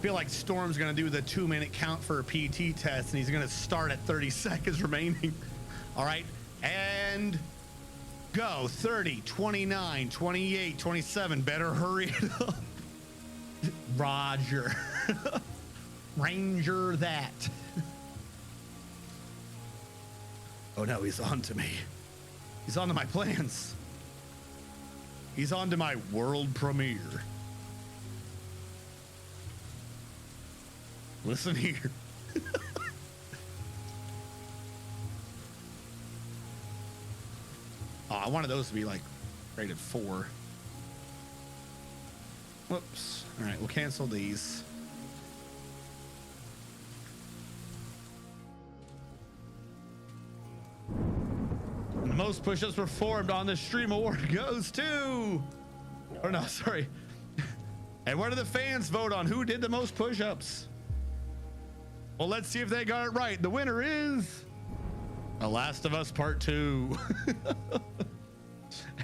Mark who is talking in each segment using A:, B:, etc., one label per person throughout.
A: feel like Storm's gonna do the 2-minute count for a PT test, and he's gonna start at 30 seconds remaining. All right, and go. 30, 29, 28, 27. Better hurry it up. Roger. Ranger that. Oh no, he's on to me. He's on to my plans. He's on to my world premiere. Listen here. Oh, I wanted those to be like rated 4. Whoops. All right, we'll cancel these. And the most push-ups performed on the stream award goes to... Oh no, sorry. And what do the fans vote on? Who did the most push-ups? Well, let's see if they got it right. The winner is The Last of Us Part 2.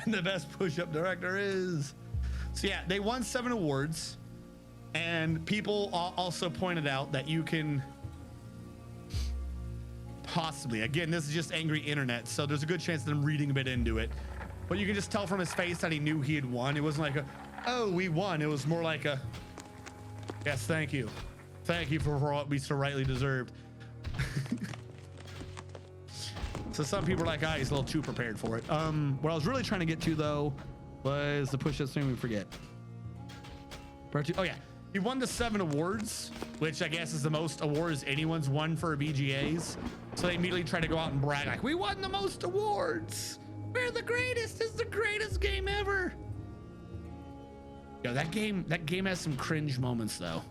A: And the best push-up director is... So yeah, they won 7 awards, and people also pointed out that you can possibly, again, this is just angry internet, so there's a good chance that I'm reading a bit into it, but you can just tell from his face that he knew he had won. It wasn't like a, oh, we won. It was more like a, yes, thank you. Thank you for what we so rightly deserved. So some people are like, ah, he's a little too prepared for it. What I was really trying to get to though was the push-ups thing. We forget. Part 2. Oh yeah, he won the 7 awards, which I guess is the most awards anyone's won for BGAs. So they immediately try to go out and brag like, we won the most awards. We're the greatest. This is the greatest game ever. Yo, that game has some cringe moments though.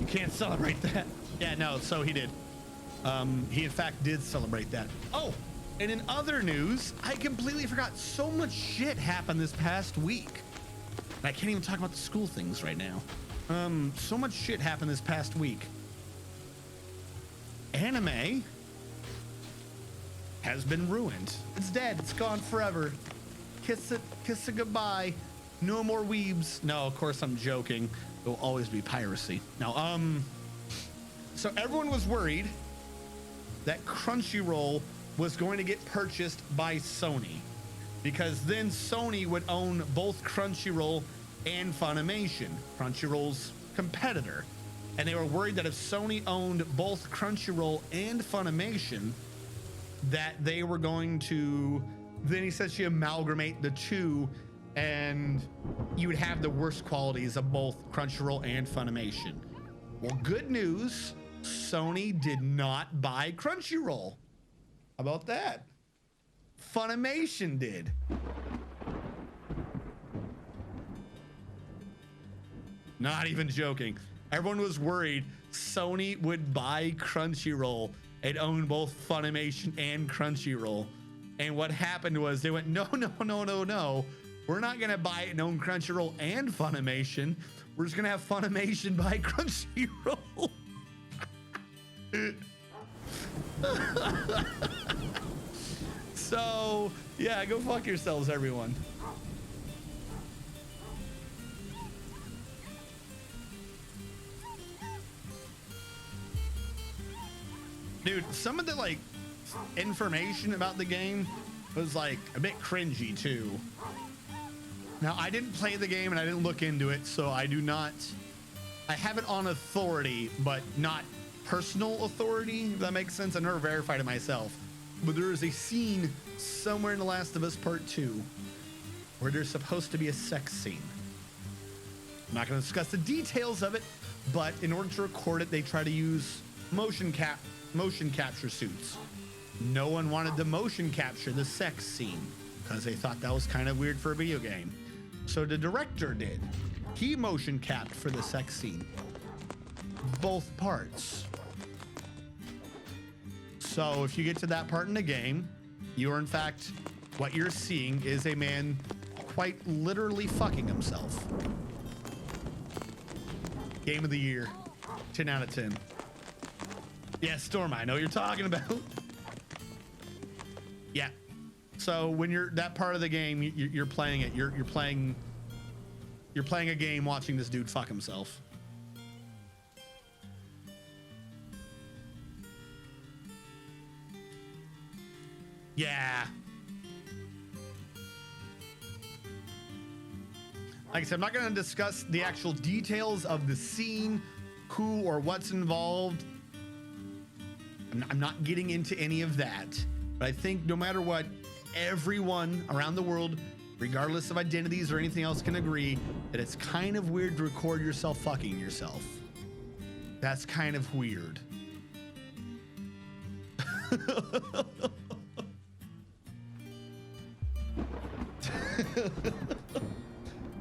A: Can't celebrate that. Yeah, no, so he did. He in fact did celebrate that. Oh, and in other news, I completely forgot, so much shit happened this past week. I can't even talk about the school things right now. So much shit happened this past week. Anime has been ruined. It's dead. It's gone forever. Kiss it goodbye. No more weebs. No, of course I'm joking. There will always be piracy. Now, so everyone was worried that Crunchyroll was going to get purchased by Sony, because then Sony would own both Crunchyroll and Funimation, Crunchyroll's competitor. And they were worried that if Sony owned both Crunchyroll and Funimation, that they were going to then essentially amalgamate the two, and you would have the worst qualities of both Crunchyroll and Funimation. Well, good news, Sony did not buy Crunchyroll. How about that? Funimation did. Not even joking. Everyone was worried Sony would buy Crunchyroll and own both Funimation and Crunchyroll. And what happened was they went, no. We're not going to buy it and own Crunchyroll and Funimation. We're just going to have Funimation buy Crunchyroll. So, yeah, go fuck yourselves, everyone. Dude, some of the, like, information about the game was, like, a bit cringy, too. Now, I didn't play the game and I didn't look into it, so I have it on authority, but not personal authority, if that makes sense. I never verified it myself. But there is a scene somewhere in The Last of Us Part 2 where there's supposed to be a sex scene. I'm not going to discuss the details of it, but in order to record it, they try to use motion capture suits. No one wanted to motion capture the sex scene because they thought that was kind of weird for a video game. So the director did. He motion capped for the sex scene. Both parts. So if you get to that part in the game, you are in fact, what you're seeing is a man quite literally fucking himself. Game of the year. 10 out of 10. Yeah, Storm, I know what you're talking about. Yeah. So when you're that part of the game, you're playing it. You're playing a game watching this dude fuck himself. Yeah. Like I said, I'm not going to discuss the actual details of the scene, who or what's involved. I'm not getting into any of that. But I think no matter what, everyone around the world, regardless of identities or anything else, can agree that it's kind of weird to record yourself fucking yourself. That's kind of weird.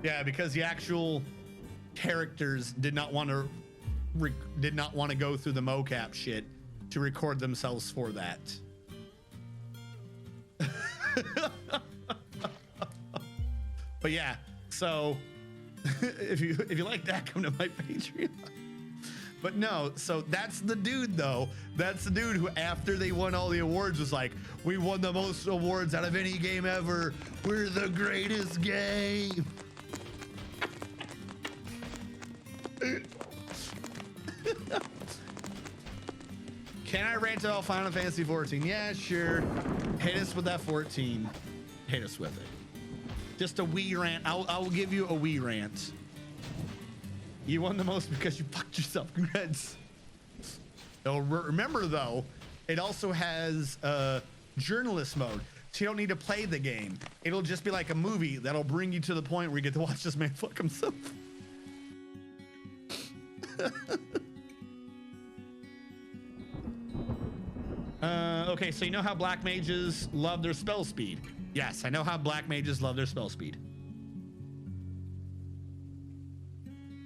A: Yeah, because the actual characters did not want to go through the mocap shit to record themselves for that. But yeah, so if you like that, come to my Patreon. But no, so that's the dude though. That's the dude who, after they won all the awards, was like, we won the most awards out of any game ever. We're the greatest game. Can I rant about Final Fantasy 14? Yeah, sure. Hit us with that 14. Hit us with it. Just a wee rant. I'll give you a wee rant. You won the most because you fucked yourself. Congrats. So remember though, it also has journalist mode. So you don't need to play the game. It'll just be like a movie that'll bring you to the point where you get to watch this man fuck himself. Okay, so you know how black mages love their spell speed? Yes, I know how black mages love their spell speed.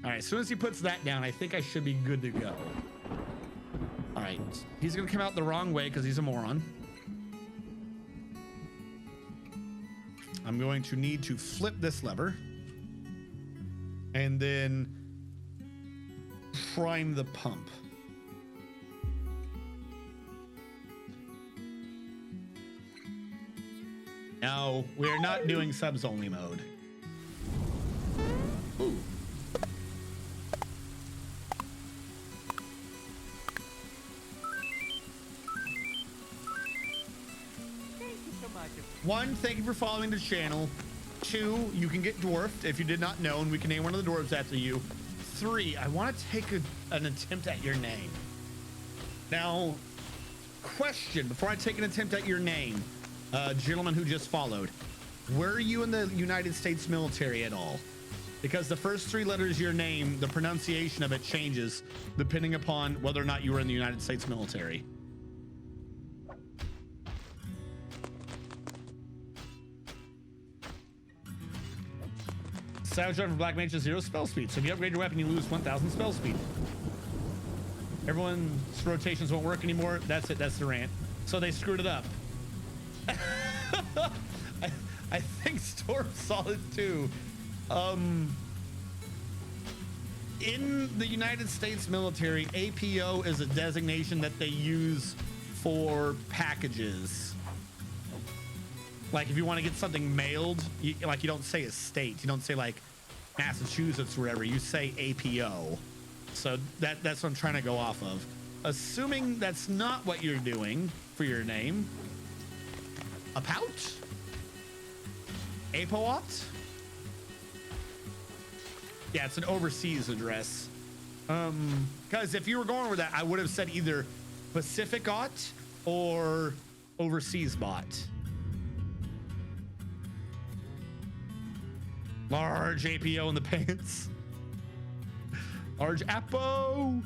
A: All right, as soon as he puts that down, I think I should be good to go. All right, he's gonna come out the wrong way because he's a moron. I'm going to need to flip this lever and then prime the pump. Now, we're not doing subs only mode. Ooh. One, thank you for following the channel. Two, you can get dwarfed if you did not know, and we can name one of the dwarves after you. Three, I want to take an attempt at your name. Now, question, before I take an attempt at your name, gentleman who just followed, were you in the United States military at all? Because the first three letters of your name, the pronunciation of it changes depending upon whether or not you were in the United States military. Savage Drive for Black Mage is 0 spell speed. So if you upgrade your weapon, you lose 1,000 spell speed. Everyone's rotations won't work anymore. That's it. That's the rant. So they screwed it up. I think Storm saw it too. In the United States military, APO is a designation that they use for packages. Like if you want to get something mailed, you don't say a state, you don't say like Massachusetts or whatever, you say APO. So that's what I'm trying to go off of. Assuming that's not what you're doing for your name. A pout? Apoot? Yeah, it's an overseas address. Because if you were going with that, I would have said either Pacific Ot or overseas bot. Large APO in the pants. Large Apo.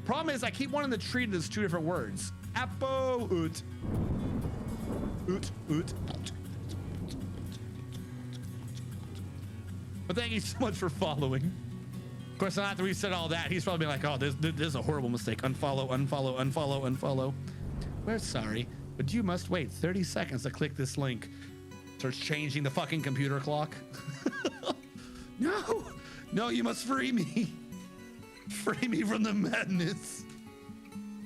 A: Problem is, I keep wanting to treat it as two different words. Apo oot. Oot oot. But thank you so much for following. Of course, after we said all that, he's probably like, oh, this is a horrible mistake. Unfollow, unfollow, unfollow, unfollow. We're sorry, but you must wait 30 seconds to click this link. Starts changing the fucking computer clock. No, you must free me. Free me from the madness.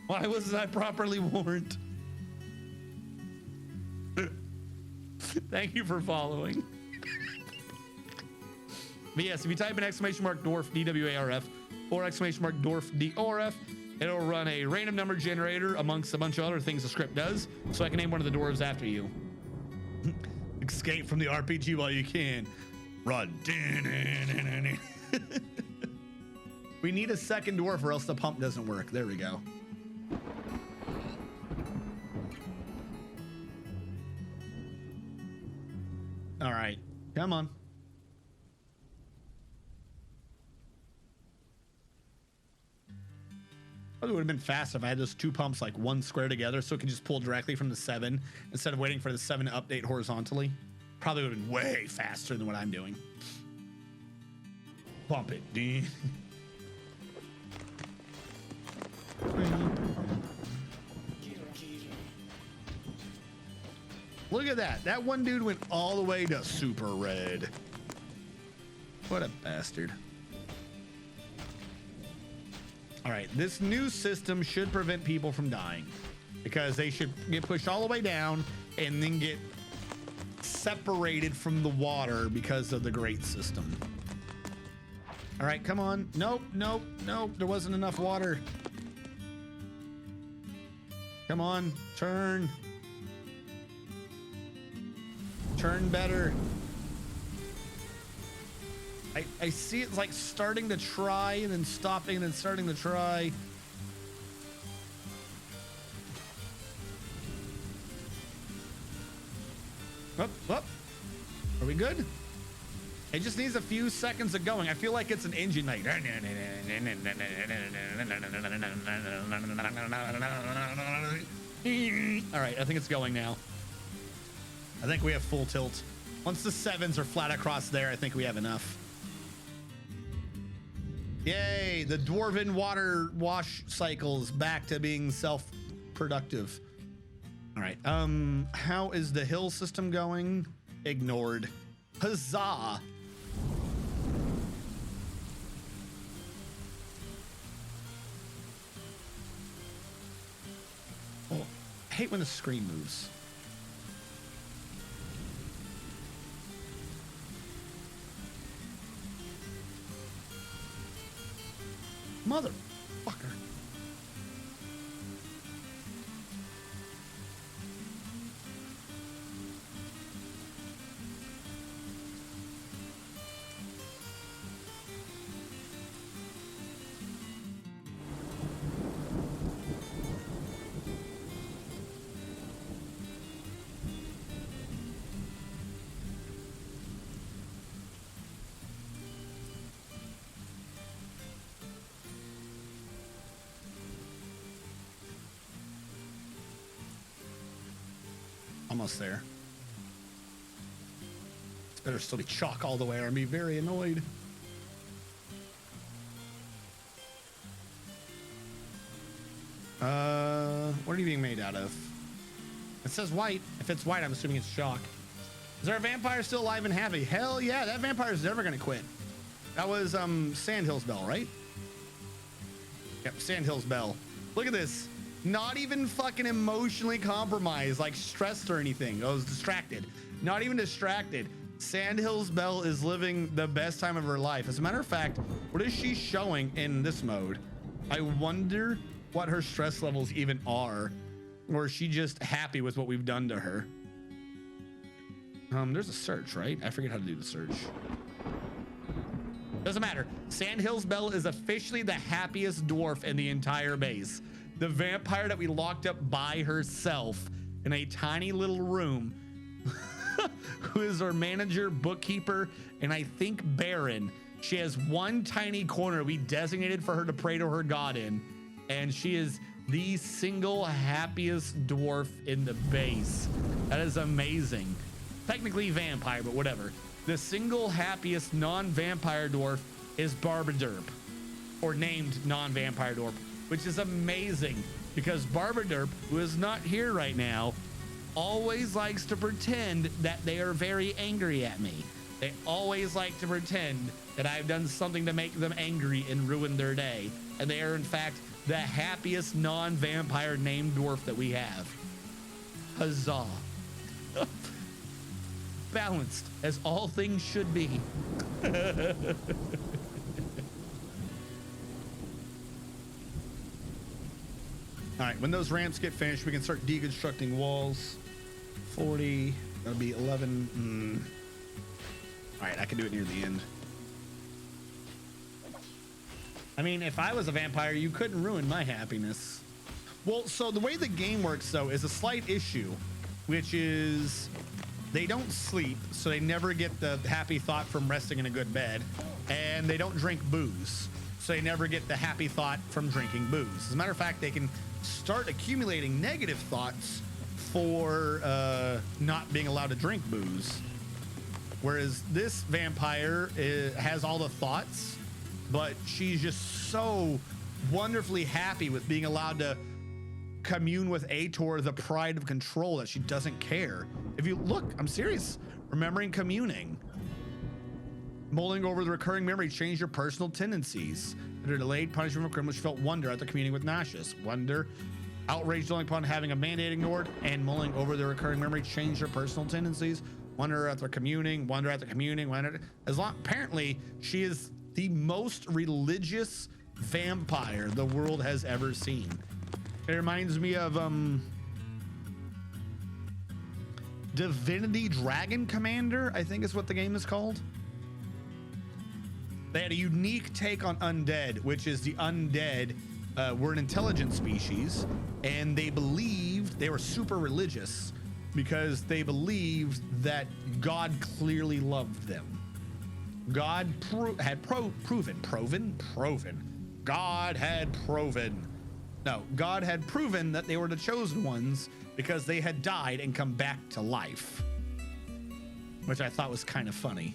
A: Why wasn't I properly warned? Thank you for following. But yes, if you type in !dwarf DWARF or !dwarf DORF, it'll run a random number generator amongst a bunch of other things the script does, so I can name one of the dwarves after you. Escape from the RPG while you can. Run. We need a second dwarf or else the pump doesn't work. There we go. All right, come on. Probably would have been fast if I had those two pumps like one square together so it could just pull directly from the 7 instead of waiting for the 7 to update horizontally. Probably would have been way faster than what I'm doing. Pump it, dude. Look at that. That one dude went all the way to super red. What a bastard. All right, this new system should prevent people from dying because they should get pushed all the way down and then get separated from the water because of the grate system. All right, come on. Nope, nope, nope. There wasn't enough water. Come on, turn. Turn better. I see it's like starting to try and then stopping and then starting to try. Up, up. Are we good? It just needs a few seconds of going. I feel like it's an engine like. All right, I think it's going now. I think we have full tilt. Once the 7s are flat across there, I think we have enough. Yay, the dwarven water wash cycles back to being self-productive. All right, how is the hill system going? Ignored. Huzzah. Oh, I hate when the screen moves. Motherfucker. Almost there. It's better still be chalk all the way or I'd be very annoyed. What are you being made out of? It says white. If it's white, I'm assuming it's chalk. Is there a vampire still alive and happy? Hell yeah, that vampire is never gonna quit. That was Sandhill's bell, right? Yep, Sandhill's bell. Look at this. Not even fucking emotionally compromised, like stressed or anything. I was distracted. Not even distracted. Sandhill's bell is living the best time of her life. As a matter of fact, what is she showing in this mode? I wonder what her stress levels even are. Or is she just happy with what we've done to her? There's a search, right? I forget how to do the search. Doesn't matter. Sandhill's bell is officially the happiest dwarf in the entire base. The vampire that we locked up by herself in a tiny little room, who is our manager, bookkeeper, and I think Baron. She has one tiny corner we designated for her to pray to her god in, and she is the single happiest dwarf in the base. That is amazing. Technically vampire, but whatever. The single happiest non-vampire dwarf is Barbaderp, or named non-vampire dwarf, which is amazing because Barbaderp, who is not here right now, always likes to pretend that they are very angry at me. They always like to pretend that I've done something to make them angry and ruin their day. And they are, in fact, the happiest non-vampire named dwarf that we have. Huzzah. Balanced, as all things should be. All right, when those ramps get finished, we can start deconstructing walls. 40, that'll be 11. All right, I can do it near the end. I mean, if I was a vampire, you couldn't ruin my happiness. Well, so the way the game works, though, is a slight issue, which is they don't sleep, so they never get the happy thought from resting in a good bed, and they don't drink booze, so they never get the happy thought from drinking booze. As a matter of fact, they can start accumulating negative thoughts for not being allowed to drink booze. Whereas this vampire has all the thoughts, but she's just so wonderfully happy with being allowed to commune with Ator, the pride of control, that she doesn't care. If you look, I'm serious. Remembering communing. Mulling over the recurring memory changed your personal tendencies. Under delayed punishment for criminals, she felt wonder after communing with Nashus. Wonder, outraged only upon having a mandate ignored, and mulling over the recurring memory changed her personal tendencies. Wonder after communing, wonder after communing, wonder. Apparently, she is the most religious vampire the world has ever seen. It reminds me of Divinity Dragon Commander, I think is what the game is called. They had a unique take on undead, which is the undead were an intelligent species, and they believed, they were super religious because they believed that God clearly loved them. God had proven. God had proven that they were the chosen ones because they had died and come back to life, which I thought was kind of funny.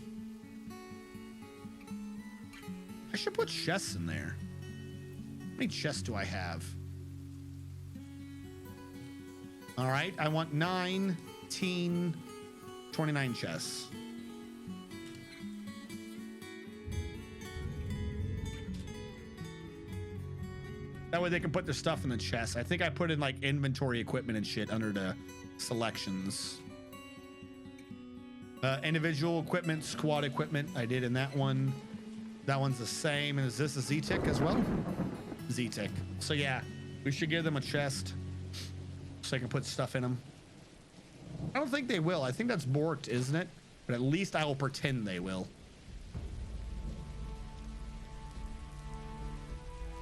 A: I should put chests in there. How many chests do I have? All right, I want 19, 29 chests. That way they can put their stuff in the chest. I think I put in like inventory equipment and shit under the selections. Individual equipment, squad equipment, I did in that one. That one's the same. And is this a Z-Tick as well? Z-Tick. So yeah, we should give them a chest so they can put stuff in them. I don't think they will. I think that's borked, isn't it? But at least I will pretend they will.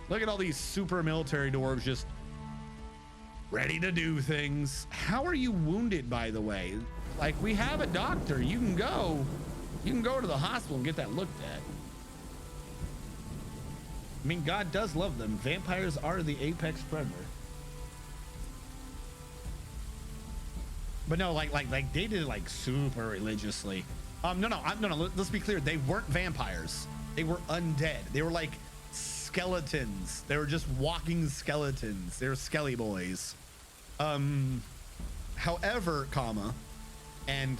A: Look at all these super military dwarves just ready to do things. How are you wounded, by the way? Like, we have a doctor. You can go to the hospital and get that looked at. I mean, God does love them. Vampires are the apex predator. But no, like they did it like super religiously. No. Let's be clear. They weren't vampires. They were undead. They were like skeletons. They were just walking skeletons. They were skelly boys. However, and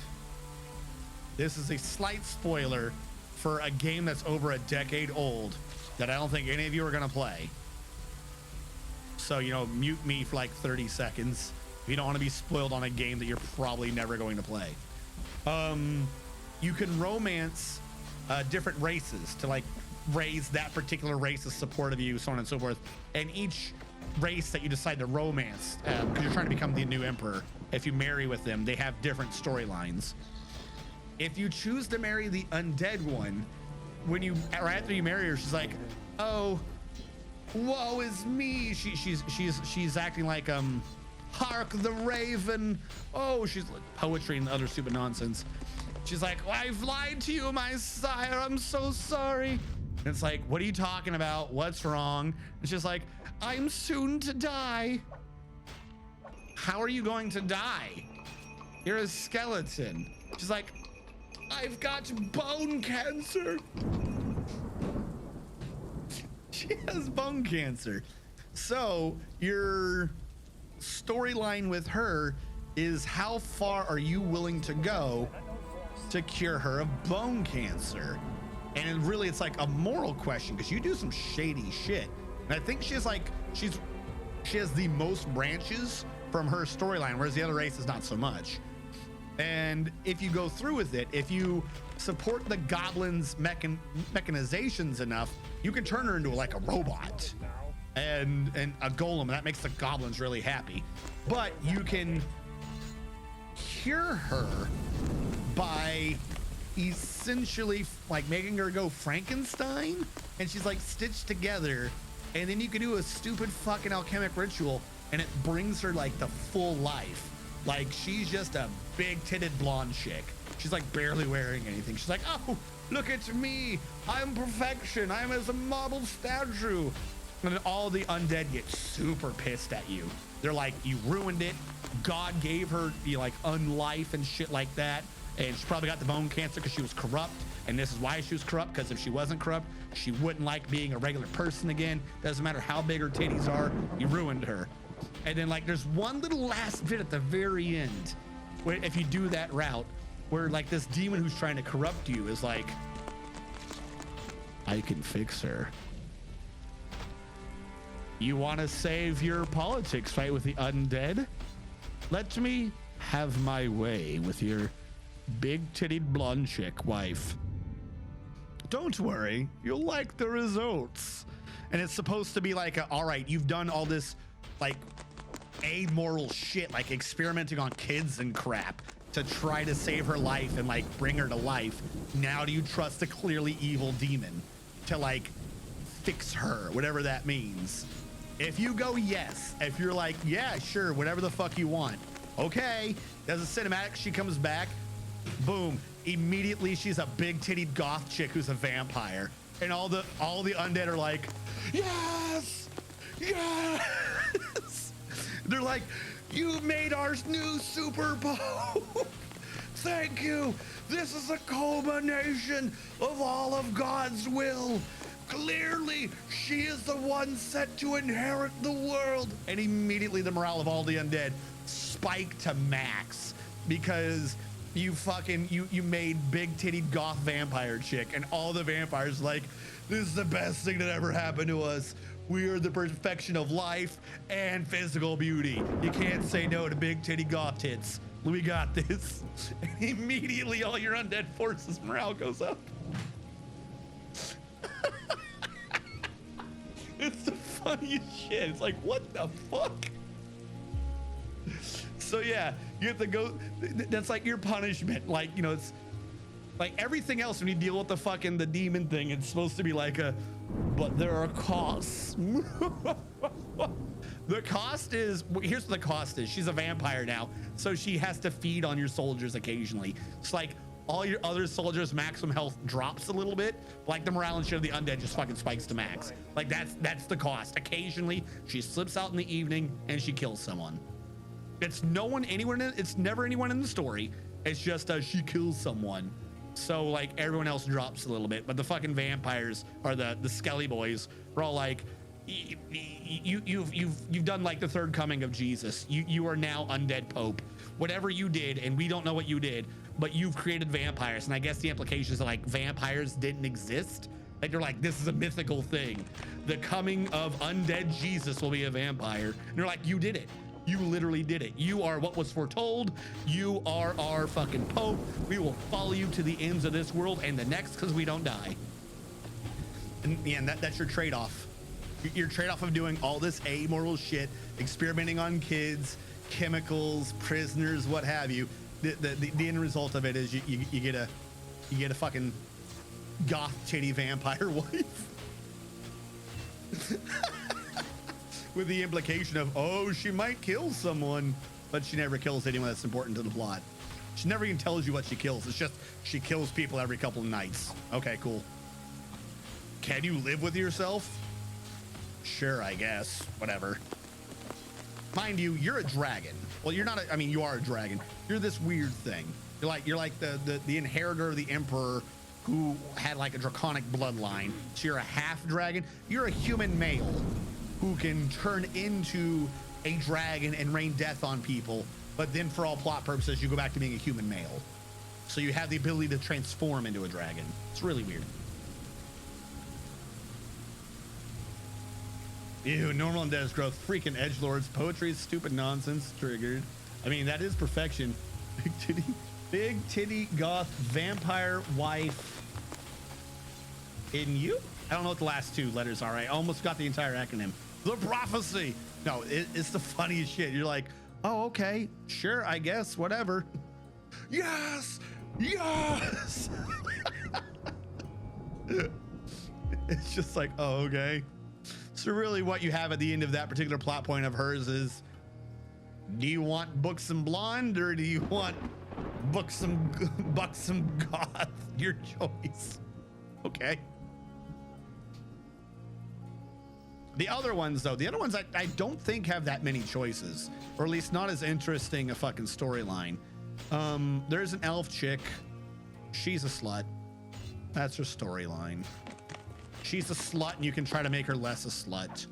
A: this is a slight spoiler for a game that's over a decade old that I don't think any of you are gonna play. So, you know, mute me for like 30 seconds if you don't want to be spoiled on a game that you're probably never going to play. You can romance different races to like raise that particular race's support of you, so on and so forth. And each race that you decide to romance, because you're trying to become the new emperor, if you marry with them, they have different storylines. If you choose to marry the undead one, or after you marry her, she's like, oh, woe is me. She's acting like hark the raven. Oh, she's like poetry and other stupid nonsense. She's like, well, I've lied to you, my sire. I'm so sorry. And it's like, what are you talking about? What's wrong? And she's like, I'm soon to die. How are you going to die? You're a skeleton. She's like, I've got bone cancer. She has bone cancer. So your storyline with her is how far are you willing to go to cure her of bone cancer. And really, it's like a moral question because you do some shady shit. And I think she has the most branches from her storyline, whereas the other races not so much. And if you go through with it, if you support the goblins' mechanizations enough, you can turn her into like a robot and a golem, and that makes the goblins really happy. But you can cure her by essentially like making her go Frankenstein, and she's like stitched together, and then you can do a stupid fucking alchemic ritual and it brings her like the full life. Like she's just a big titted blonde chick. She's like barely wearing anything. She's like, oh, look at me, I'm perfection, I'm as a marble statue. And then all the undead get super pissed at you. They're like, you ruined it, God gave her like unlife and shit like that. And she probably got the bone cancer because she was corrupt. And this is why she was corrupt, because if she wasn't corrupt, she wouldn't like being a regular person again. Doesn't matter how big her titties are, you ruined her. And then like there's one little last bit at the very end where if you do that route, where like this demon who's trying to corrupt you is like, I can fix her. You want to save your politics fight with the undead? Let me have my way with your big-titted blonde chick wife. Don't worry, you'll like the results. And it's supposed to be like, all right, you've done all this like amoral shit, like experimenting on kids and crap to try to save her life and like bring her to life. Now do you trust a clearly evil demon to like fix her, whatever that means? If you go yes, if you're like, yeah, sure, whatever the fuck you want. Okay, there's a cinematic, she comes back, boom, immediately she's a big titted goth chick who's a vampire. And all the undead are like, yes, yes. They're like, you made our new super pope. Thank you. This is a culmination of all of God's will. Clearly, she is the one set to inherit the world. And immediately the morale of all the undead spiked to max because you made big titted goth vampire chick, and all the vampires like, this is the best thing that ever happened to us. We are the perfection of life and physical beauty. You can't say no to big titty goth tits. We got this. And immediately all your undead forces morale goes up. It's the funniest shit. It's like, what the fuck? So yeah, you have to go, that's like your punishment. Like, you know, it's like everything else when you deal with the demon thing, it's supposed to be like but there are costs. The cost is, here's what the cost is. She's a vampire now, so she has to feed on your soldiers occasionally. It's like all your other soldiers' maximum health drops a little bit, like the morale and shit of the undead just fucking spikes to max. Like that's the cost. Occasionally she slips out in the evening and she kills someone. It's it's never anyone in the story. It's just she kills someone. So like everyone else drops a little bit, but the fucking vampires or the Skelly boys are all like, you've done like the third coming of Jesus. You are now undead pope. Whatever you did, and we don't know what you did, but you've created vampires. And I guess the implications are like vampires didn't exist. Like they're like, this is a mythical thing. The coming of undead Jesus will be a vampire. And they're like, you did it. You literally did it. You are what was foretold. You are our fucking pope. We will follow you to the ends of this world and the next because we don't die. And that's your trade-off. Your trade-off of doing all this amoral shit, experimenting on kids, chemicals, prisoners, what have you. The end result of it is you get a fucking goth titty vampire wife. With the implication of, oh, she might kill someone, but she never kills anyone that's important to the plot. She never even tells you what she kills. It's just she kills people every couple of nights. Okay, cool. Can you live with yourself? Sure, I guess. Whatever. Mind you, you're a dragon. Well, you're not. I mean, you are a dragon. You're this weird thing. You're like the inheritor of the emperor who had like a draconic bloodline. So you're a half dragon. You're a human male who can turn into a dragon and rain death on people, but then for all plot purposes, you go back to being a human male. So you have the ability to transform into a dragon. It's really weird. Ew, normal and death growth. Freaking edgelords. Poetry is stupid nonsense. Triggered. I mean, that is perfection. Big titty goth vampire wife in you. I don't know what the last two letters are. I almost got the entire acronym. The prophecy. No, it's the funniest shit. You're like, oh, okay, sure, I guess, whatever. Yes, yes. It's just like, oh, okay. So really what you have at the end of that particular plot point of hers is, do you want buxom blonde or do you want buxom goth? Your choice. Okay. The other ones, though, I don't think have that many choices, or at least not as interesting a fucking storyline. There's an elf chick. She's a slut. That's her storyline. She's a slut, and you can try to make her less a slut.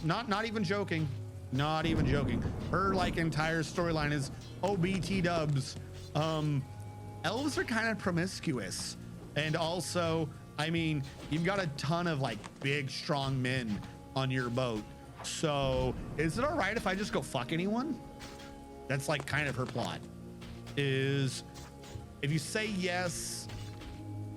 A: Not even joking. Not even joking. Her like entire storyline is OBT dubs. Elves are kind of promiscuous, and also, I mean, you've got a ton of like big, strong men on your boat. So is it all right if I just go fuck anyone? That's like kind of her plot. Is if you say yes,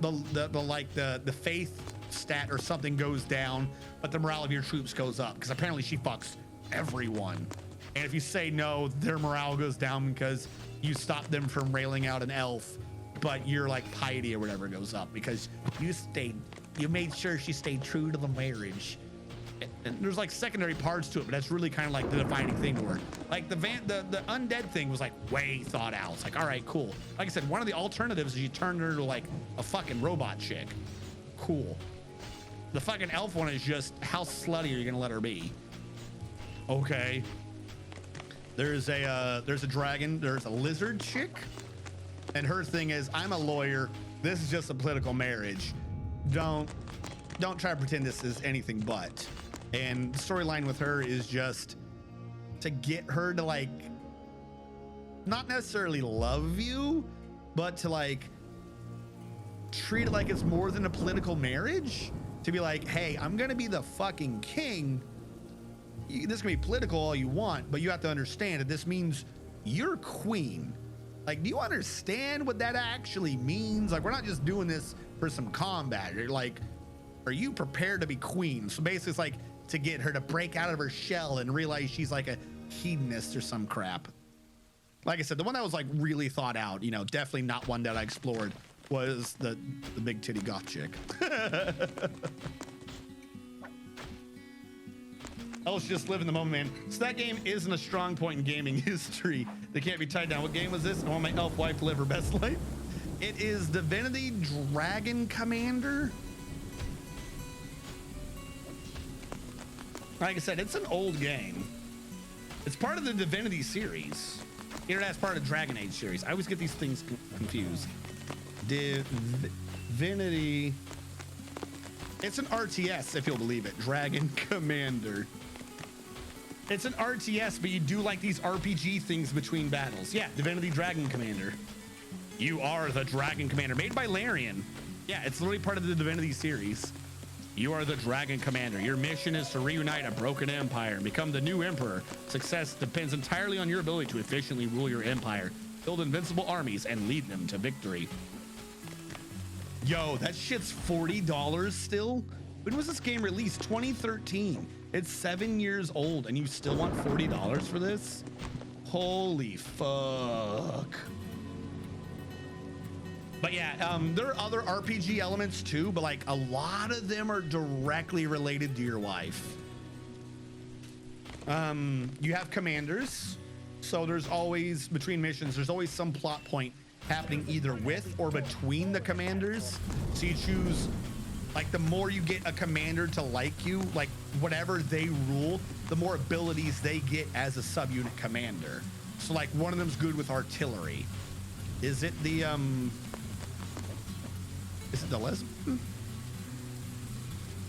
A: the faith stat or something goes down, but the morale of your troops goes up because apparently she fucks everyone. And if you say no, their morale goes down because you stop them from railing out an elf, but your like piety or whatever goes up because you made sure she stayed true to the marriage. And there's like secondary parts to it, but that's really kind of like the defining thing where like the undead thing was like way thought out. It's like, all right, cool. Like I said, one of the alternatives is you turn her into like a fucking robot chick. Cool. The fucking elf one is just how slutty are you gonna let her be? Okay. There's a dragon. There's a lizard chick. And her thing is, I'm a lawyer. This is just a political marriage. Don't try to pretend this is anything but. And the storyline with her is just to get her to like, not necessarily love you, but to like treat it like it's more than a political marriage. To be like, hey, I'm gonna be the fucking king. This can be political all you want, but you have to understand that this means you're queen. Like, do you understand what that actually means? Like, we're not just doing this for some combat. You're like, are you prepared to be queen? So basically it's like to get her to break out of her shell and realize she's like a hedonist or some crap. Like I said, the one that was like really thought out, you know, definitely not one that I explored, was the big titty goth chick. Elves just live in the moment, man. So that game isn't a strong point in gaming history. They can't be tied down. What game was this? I want my elf wife to live her best life. It is Divinity Dragon Commander. Like I said, it's an old game. It's part of the Divinity series. Internet's part of the Dragon Age series. I always get these things confused. Divinity. It's an RTS, if you'll believe it. Dragon Commander. It's an RTS, but you do like these RPG things between battles. Yeah, Divinity Dragon Commander. You are the Dragon Commander, made by Larian. Yeah, it's literally part of the Divinity series. You are the Dragon Commander. Your mission is to reunite a broken empire and become the new emperor. Success depends entirely on your ability to efficiently rule your empire, build invincible armies, and lead them to victory. Yo, that shit's $40 still? When was this game released? 2013. It's 7 years old and you still want $40 for this? Holy fuck. But yeah, there are other RPG elements too, but like a lot of them are directly related to your wife. You have commanders. So there's always, between missions, there's always some plot point happening either with or between the commanders. So you choose, like, the more you get a commander to like you, like whatever they rule, the more abilities they get as a subunit commander. So like one of them's good with artillery. Is it the lesbian?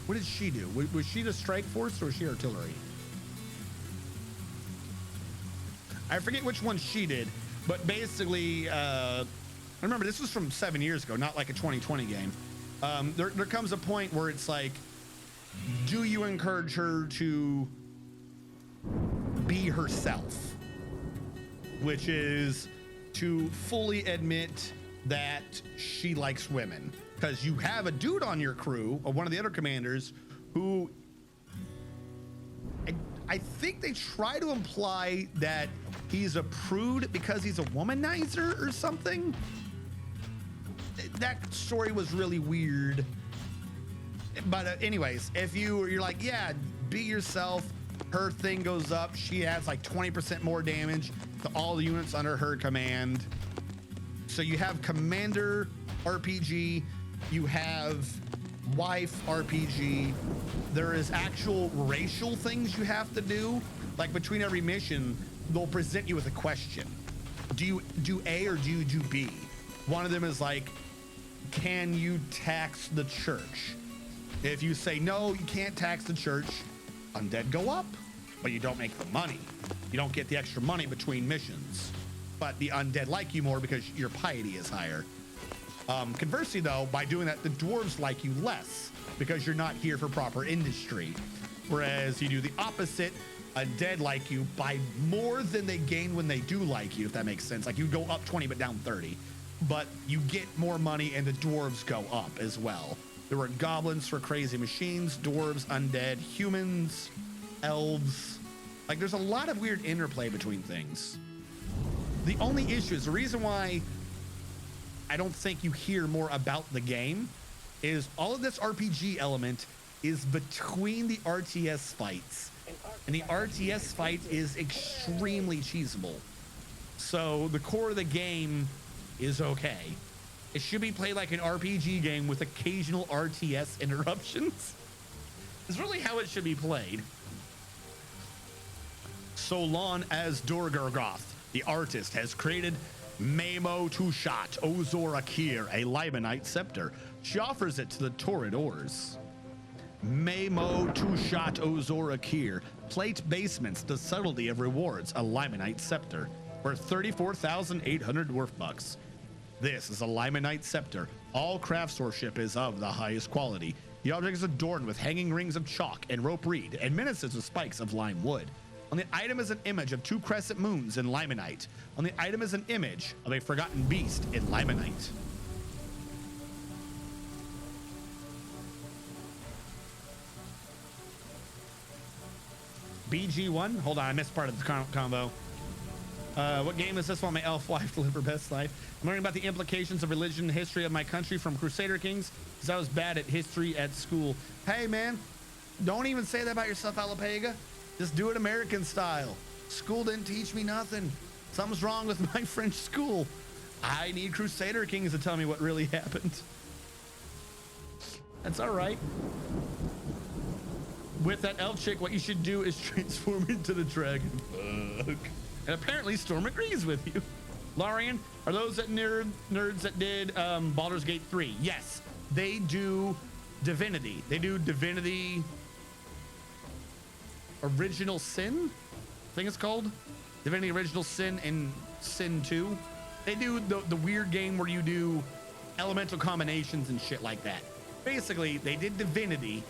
A: What did she do? Was she the strike force or was she artillery? I forget which one she did, but basically, there's remember, this was from 7 years ago, not like a 2020 game. There comes a point where it's like, do you encourage her to be herself? Which is to fully admit that she likes women. Because you have a dude on your crew, or one of the other commanders, who I think they try to imply that he's a prude because he's a womanizer or something. That story was really weird. But anyways, if you're like, yeah, be yourself, her thing goes up, she adds like 20% more damage to all the units under her command. So you have commander RPG, you have wife RPG. There is actual racial things you have to do. Like between every mission, they'll present you with a question. Do you do A or do you do B? One of them is like, can you tax the church? If you say no, you can't tax the church, undead go up, but you don't make the money. You don't get the extra money between missions, but the undead like you more because your piety is higher. Conversely though, by doing that, the dwarves like you less because you're not here for proper industry. Whereas you do the opposite, undead like you by more than they gain when they do like you, if that makes sense. Like you go up 20 but down 30, but you get more money and the dwarves go up as well. There were goblins for crazy machines, dwarves, undead, humans, elves. Like there's a lot of weird interplay between things. The only issue is the reason why I don't think you hear more about the game is all of this RPG element is between the RTS fights, and the RTS fight is extremely cheesable. So the core of the game is okay. It should be played like an RPG game with occasional RTS interruptions. It's really how it should be played. Solon as Dorgorgoth, the artist, has created Memo Tushat Ozor Akir, a Limonite scepter. She offers it to the Torridors. Memo Tushat Ozor Akir, plate basements, the subtlety of rewards, a Limonite scepter, worth 34,800 dwarf bucks. This is a Limonite scepter. All craftsmanship is of the highest quality. The object is adorned with hanging rings of chalk and rope reed and menaces with spikes of lime wood. On the item is an image of 2 crescent moons in limonite. On the item is an image of a forgotten beast in limonite. BG1? Hold on, I missed part of the combo. What game is this one? My elf wife to live her best life. I'm learning about the implications of religion and history of my country from Crusader Kings because I was bad at history at school. Hey, man, don't even say that about yourself, Alapega. Just do it American style. School didn't teach me nothing. Something's wrong with my French school. I need Crusader Kings to tell me what really happened. That's all right. With that elf chick, what you should do is transform into the dragon. Fuck. And apparently Storm agrees with you. Larian, are those that nerds that did Baldur's Gate 3? Yes, they do Divinity. They do Divinity Original Sin, I think it's called. Divinity Original Sin and Sin 2. They do the weird game where you do elemental combinations and shit like that. Basically, they did Divinity,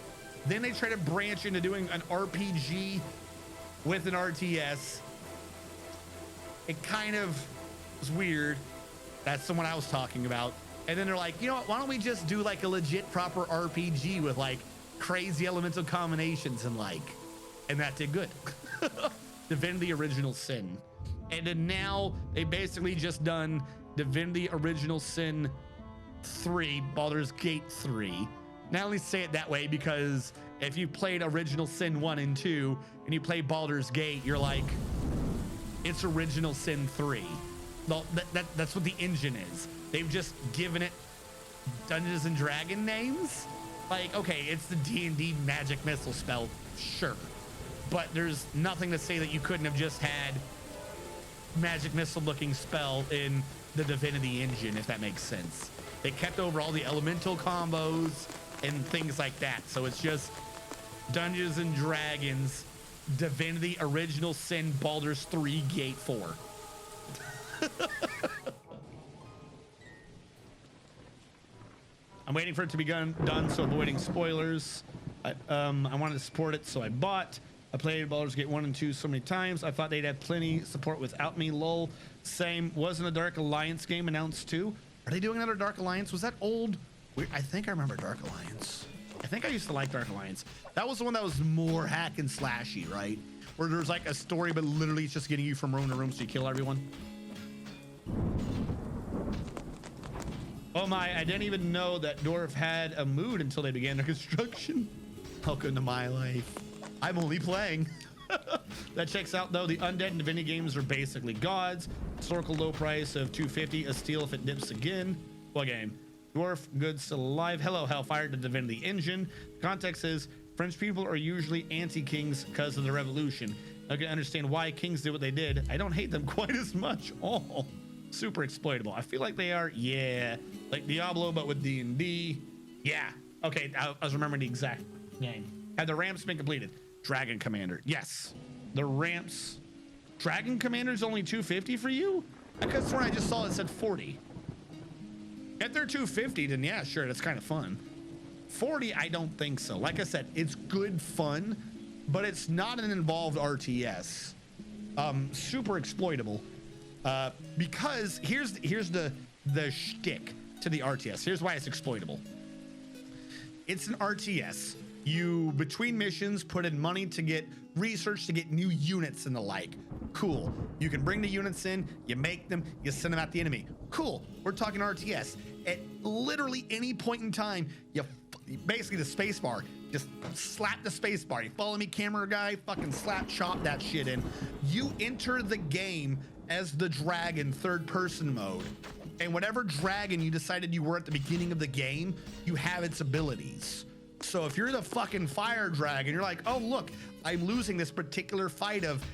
A: then they try to branch into doing an RPG with an RTS. It kind of was weird. That's the one I was talking about. And then they're like, you know what, why don't we just do like a legit proper RPG with like crazy elemental combinations and like, and that did good. Divinity Original Sin. And then now they basically just done Divinity Original Sin 3, Baldur's Gate 3. Now I only say it that way because if you played Original Sin 1 and 2 and you play Baldur's Gate, you're like, it's Original Sin 3. Well, that's what the engine is. They've just given it Dungeons and Dragon names. Like, okay, it's the D&D magic missile spell, sure. But there's nothing to say that you couldn't have just had magic missile looking spell in the Divinity engine, if that makes sense. They kept over all the elemental combos and things like that. So it's just Dungeons and Dragons, Divinity Original Sin, Baldur's 3, Gate 4. I'm waiting for it to be done, so avoiding spoilers. I wanted to support it, so I bought. I played Baldur's Gate 1 and 2 so many times. I thought they'd have plenty support without me. Lol. Same. Wasn't a Dark Alliance game announced too? Are they doing another Dark Alliance? Was that old? I think I remember Dark Alliance. I think I used to like Dark Alliance. That was the one that was more hack and slashy, right? Where there's like a story, but literally it's just getting you from room to room so you kill everyone. Oh my, I didn't even know that Dwarf had a mood until they began their construction. Welcome to my life. I'm only playing. That checks out though. The Undead and Divinity games are basically gods. Historical low price of $250, a steal if it dips again. What game? Dwarf, good, still alive. Hello, Hellfire, the Divinity engine. Context is French people are usually anti-kings because of the revolution. I can understand why kings did what they did. I don't hate them quite as much. Oh, super exploitable. I feel like they are, yeah, like Diablo, but with D&D. Yeah, okay, I was remembering the exact name. Have the ramps been completed? Dragon Commander, yes. The ramps. Dragon Commander's only $250 for you? I could have sworn I just saw it said 40. If they're 250, then yeah, sure, that's kind of fun. 40, I don't think so. Like I said, it's good fun, but it's not an involved RTS. Super exploitable. Because here's the shtick to the RTS. Here's why it's exploitable. It's an RTS. You, between missions, put in money to get research to get new units and the like. Cool. You can bring the units in, you make them, you send them at the enemy. Cool. We're talking RTS. At literally any point in time, you basically the space bar, just slap the space bar. You follow me, camera guy, fucking slap chop that shit in. You enter the game as the dragon, third person mode. And whatever dragon you decided you were at the beginning of the game, you have its abilities. So if you're the fucking fire dragon, you're like, oh, look, I'm losing this particular fight of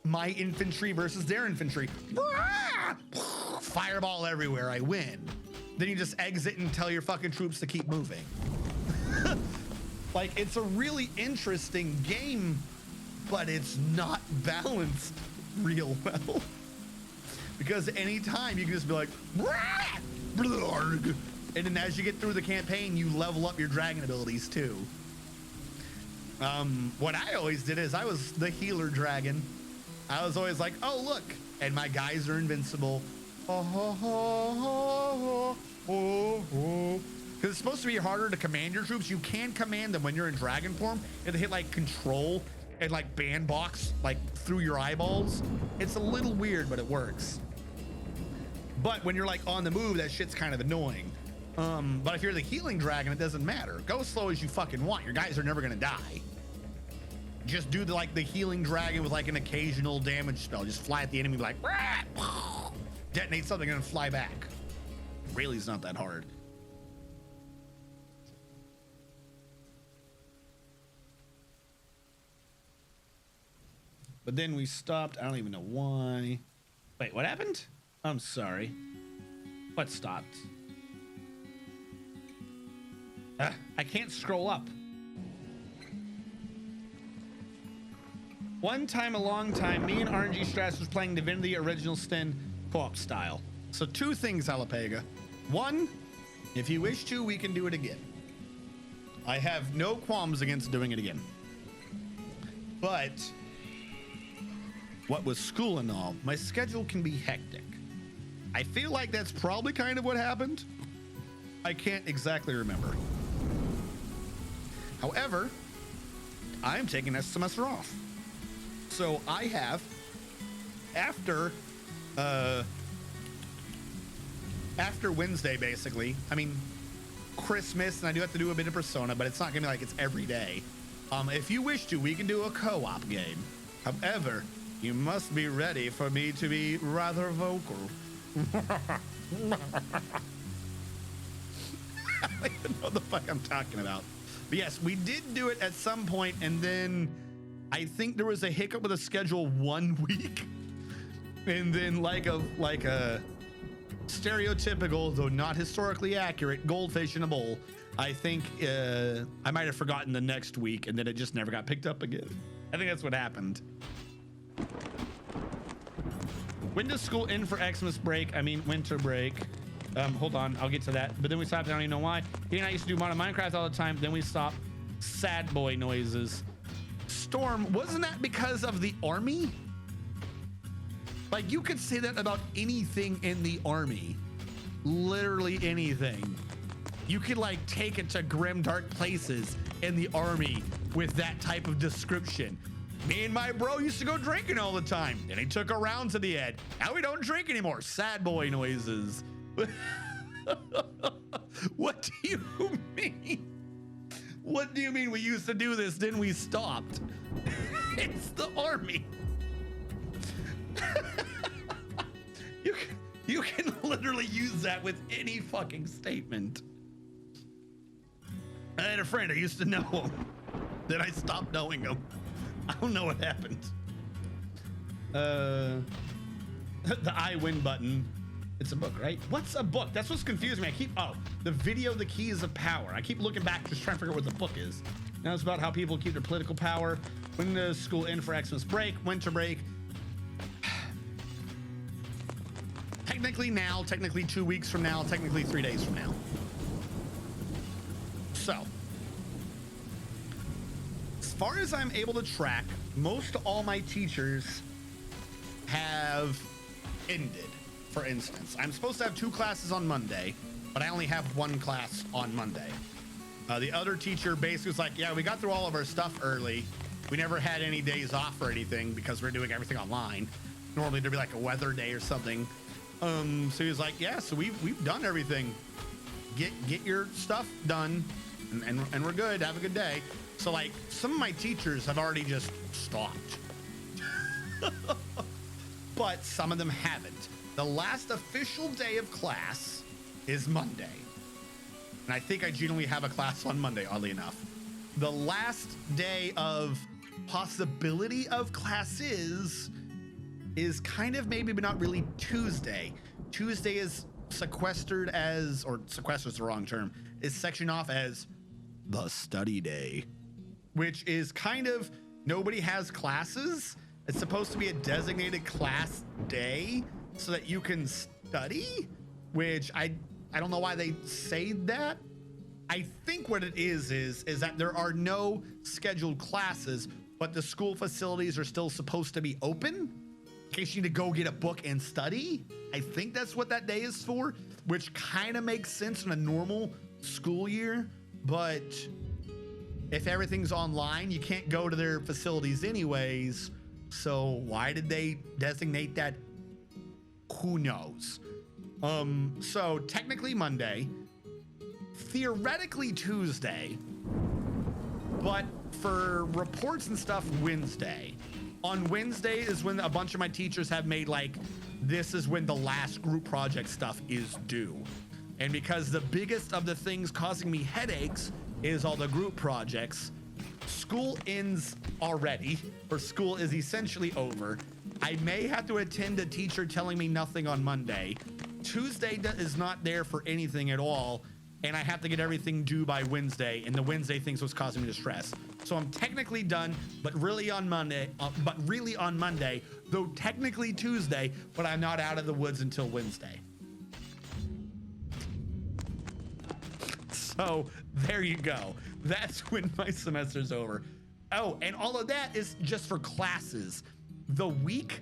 A: my infantry versus their infantry. Fireball everywhere, I win. Then you just exit and tell your fucking troops to keep moving. Like, it's a really interesting game, but it's not balanced real well. Because anytime you can just be like, and then as you get through the campaign, you level up your dragon abilities too. What I always did is I was the healer dragon. I was always like, oh, look, and my guys are invincible. Because it's supposed to be harder to command your troops. You can command them when you're in dragon form. You have to hit like control and like band box like through your eyeballs. It's a little weird, but it works. But when you're like on the move, that shit's kind of annoying. But if you're the healing dragon, it doesn't matter. Go as slow as you fucking want. Your guys are never gonna die. Just do the healing dragon with like an occasional damage spell. Just fly at the enemy like detonate something and then fly back. Really, it's not that hard. But then we stopped. I don't even know why. Wait, what happened? I'm sorry. What stopped? I can't scroll up. One time, a long time, me and RNG Strats was playing Divinity Original Sin co-op style. So two things, Alapega. One, if you wish to, we can do it again. I have no qualms against doing it again. But what with school and all, my schedule can be hectic. I feel like that's probably kind of what happened. I can't exactly remember. However, I'm taking this semester off. So I have, after Wednesday, basically, I mean, Christmas, and I do have to do a bit of Persona, but it's not gonna be like it's every day. If you wish to, we can do a co-op game. However, you must be ready for me to be rather vocal. I don't even know what the fuck I'm talking about. But yes, we did do it at some point, and then I think there was a hiccup with the schedule 1 week, and then like a stereotypical, though not historically accurate, goldfish in a bowl. I think I might have forgotten the next week, and then it just never got picked up again. I think that's what happened. When does school end for Xmas break? I mean winter break. Hold on, I'll get to that. But then we stopped. I don't even know why. He and I used to do modern Minecraft all the time. Then we stopped. Sad boy noises. Storm, wasn't that because of the army? Like, you could say that about anything in the army. Literally anything. You could like take it to grim dark places in the army with that type of description. Me and my bro used to go drinking all the time. Then he took a round to the head. Now we don't drink anymore. Sad boy noises. What do you mean? What do you mean we used to do this, then we stopped? It's the army. You can literally use that with any fucking statement. I had a friend, I used to know him. Then I stopped knowing him. I don't know what happened. The I win button. It's a book, right? What's a book? That's what's confusing me. The video, The Keys of Power. I keep looking back, just trying to figure out what the book is. Now it's about how people keep their political power. When does school end for Xmas break, winter break? Technically now, technically 2 weeks from now, technically 3 days from now. So, as far as I'm able to track, most all my teachers have ended. For instance, I'm supposed to have 2 classes on Monday, but I only have 1 class on Monday. The other teacher basically was like, yeah, we got through all of our stuff early. We never had any days off or anything because we're doing everything online. Normally there'd be like a weather day or something. So he was like, yeah, so we've done everything. Get your stuff done and we're good. Have a good day. So like some of my teachers have already just stopped. But some of them haven't. The last official day of class is Monday. And I think I genuinely have a class on Monday, oddly enough. The last day of possibility of classes is kind of maybe, but not really Tuesday. Tuesday is sequestered as, or sequestered is the wrong term, is sectioned off as the study day, which is kind of, nobody has classes. It's supposed to be a designated class day so that you can study, which I don't know why they say that. I think what it is that there are no scheduled classes, but the school facilities are still supposed to be open in case you need to go get a book and study. I think that's what that day is for, which kind of makes sense in a normal school year. But if everything's online, you can't go to their facilities anyways. So why did they designate that? Who knows? So technically Monday, theoretically Tuesday, but for reports and stuff, Wednesday. On Wednesday is when a bunch of my teachers have made like, this is when the last group project stuff is due. And because the biggest of the things causing me headaches is all the group projects, school ends already, or school is essentially over. I may have to attend a teacher telling me nothing on Monday. Tuesday is not there for anything at all, and I have to get everything due by Wednesday, and the Wednesday thing's what's causing me to stress. So I'm technically done, but really on Monday, though technically Tuesday, but I'm not out of the woods until Wednesday. So there you go. That's when my semester's over. Oh, and all of that is just for classes. The week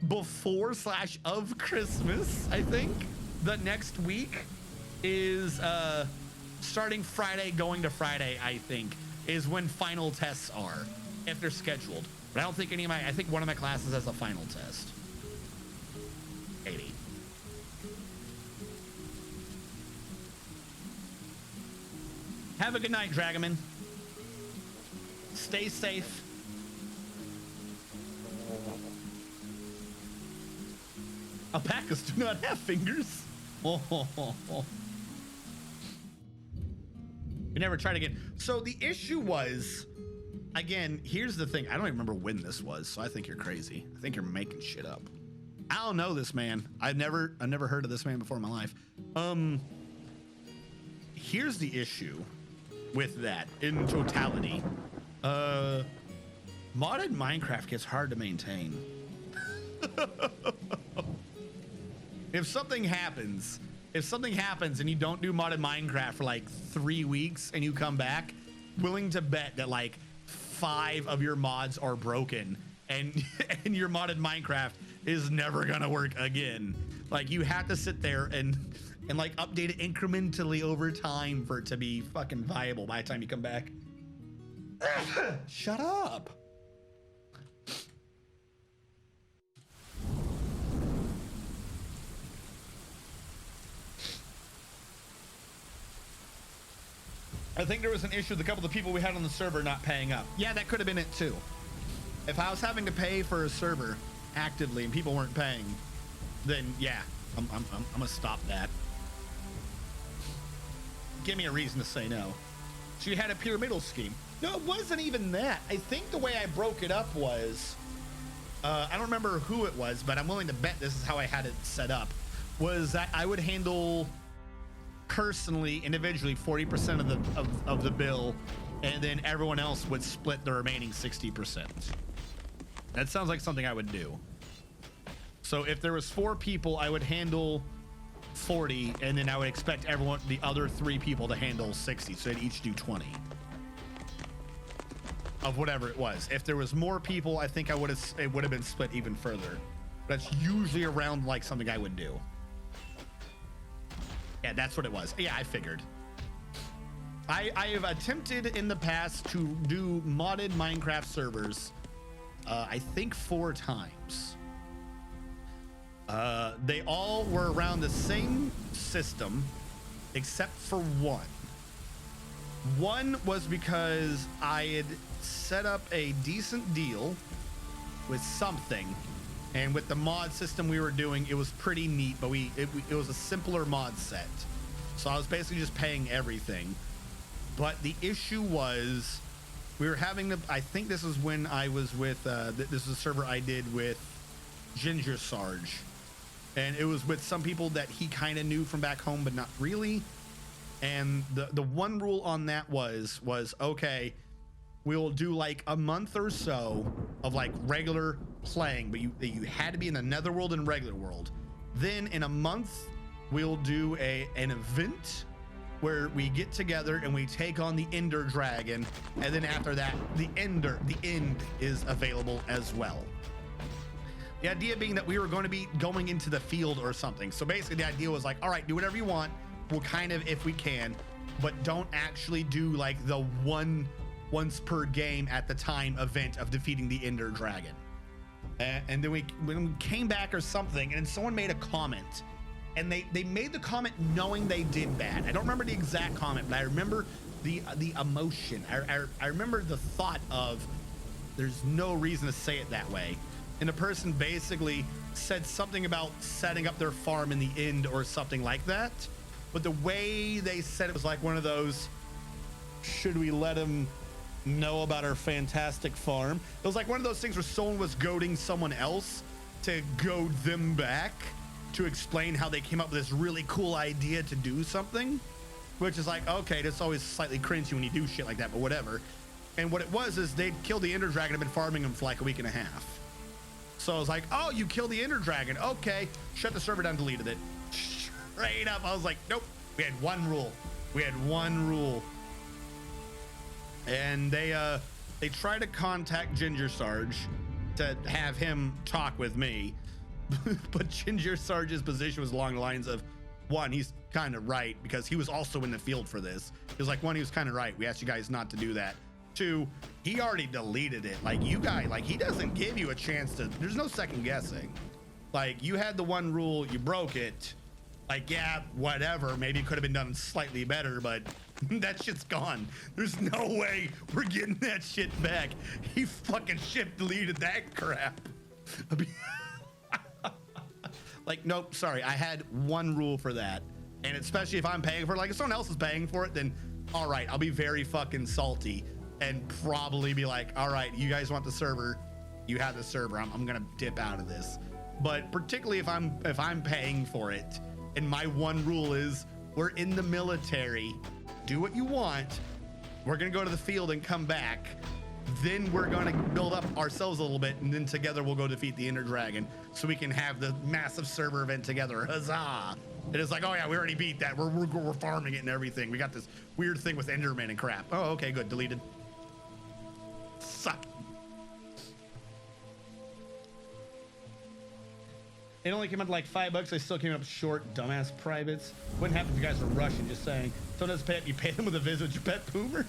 A: before / of Christmas, I think, the next week is starting Friday, going to Friday, I think, is when final tests are, if they're scheduled. But I don't think I think one of my classes has a final test. 80. Have a good night, Dragoman. Stay safe. Alpacas do not have fingers. Oh. You never tried again. So the issue was, again, here's the thing. I don't even remember when this was, so I think you're crazy. I think you're making shit up. I don't know this man. I've never heard of this man before in my life. Here's the issue with that in totality. Modded Minecraft gets hard to maintain. If something happens if something happens and you don't do modded Minecraft for like 3 weeks and you come back, willing to bet that like 5 of your mods are broken and and your modded Minecraft is never gonna work again. Like you have to sit there and like update it incrementally over time for it to be fucking viable by the time you come back. Shut up. I think there was an issue with a couple of the people we had on the server not paying up. Yeah, that could have been it too. If I was having to pay for a server actively and people weren't paying, then yeah, I'm gonna stop that. Give me a reason to say no. So you had a pyramidal scheme. No, it wasn't even that. I think the way I broke it up was, I don't remember who it was, but I'm willing to bet this is how I had it set up, was that I would handle personally, individually, 40% of the bill, and then everyone else would split the remaining 60%. That sounds like something I would do. So if there was 4 people, I would handle 40, and then I would expect everyone, the other 3 people, to handle 60. So they'd each do 20 of whatever it was. If there was more people, I think it would have been split even further. That's usually around like something I would do. Yeah, that's what it was. Yeah, I figured. I have attempted in the past to do modded Minecraft servers, I think 4 times. They all were around the same system, except for one. One was because I had set up a decent deal with something, and with the mod system we were doing, it was pretty neat, but it was a simpler mod set. So I was basically just paying everything. But the issue was we were having to, I think this is when I was with, this is a server I did with Ginger Sarge. And it was with some people that he kind of knew from back home, but not really. And the one rule on that was okay, we'll do like a month or so of like regular playing, but you had to be in the netherworld and regular world. Then in a month, we'll do an event where we get together and we take on the Ender Dragon, and then after that, the end is available as well. The idea being that we were going to be going into the field or something. So basically the idea was like, all right, do whatever you want. We'll kind of, if we can, but don't actually do like the once per game at the time event of defeating the Ender Dragon. And then when we came back or something, and then someone made a comment, and they made the comment knowing they did bad. I don't remember the exact comment, but I remember the emotion. I remember the thought of there's no reason to say it that way. And the person basically said something about setting up their farm in the end or something like that. But the way they said it was like one of those, should we let him know about our fantastic farm? It was like one of those things where someone was goading someone else to goad them back to explain how they came up with this really cool idea to do something, which is like, okay, that's always slightly cringy when you do shit like that, but whatever. And what it was is they'd killed the Ender Dragon and been farming him for like a week and a half. So I was like, oh, you killed the Ender Dragon. Okay, shut the server down, deleted it. Straight up, I was like, nope, we had one rule. We had one rule. And they tried to contact Ginger Sarge to have him talk with me. But Ginger Sarge's position was along the lines of, one, he's kind of right, because he was also in the field for this. He was like, one, he was kind of right. We asked you guys not to do that. 2, he already deleted it. Like, you guys, like, he doesn't give you a chance to, there's no second guessing. Like, you had the one rule, you broke it. Like, yeah, whatever. Maybe it could have been done slightly better, but that shit's gone. There's no way we're getting that shit back. He fucking ship deleted that crap. Like, nope, sorry. I had one rule for that. And especially if I'm paying for it, like if someone else is paying for it, then all right, I'll be very fucking salty and probably be like, all right, you guys want the server, you have the server. I'm gonna dip out of this. But particularly if I'm paying for it, and my one rule is we're in the military, do what you want. We're gonna go to the field and come back. Then we're gonna build up ourselves a little bit, and then together we'll go defeat the Ender Dragon so we can have the massive server event together. Huzzah! It is like, oh yeah, we already beat that. We're farming it and everything. We got this weird thing with Enderman and crap. Oh, okay, good. Deleted. Suck. It only came out to like $5. I still came up short, dumbass privates. Wouldn't happen if you guys were rushing, just saying. Someone doesn't pay up, you pay them with a visit with your pet Poomer.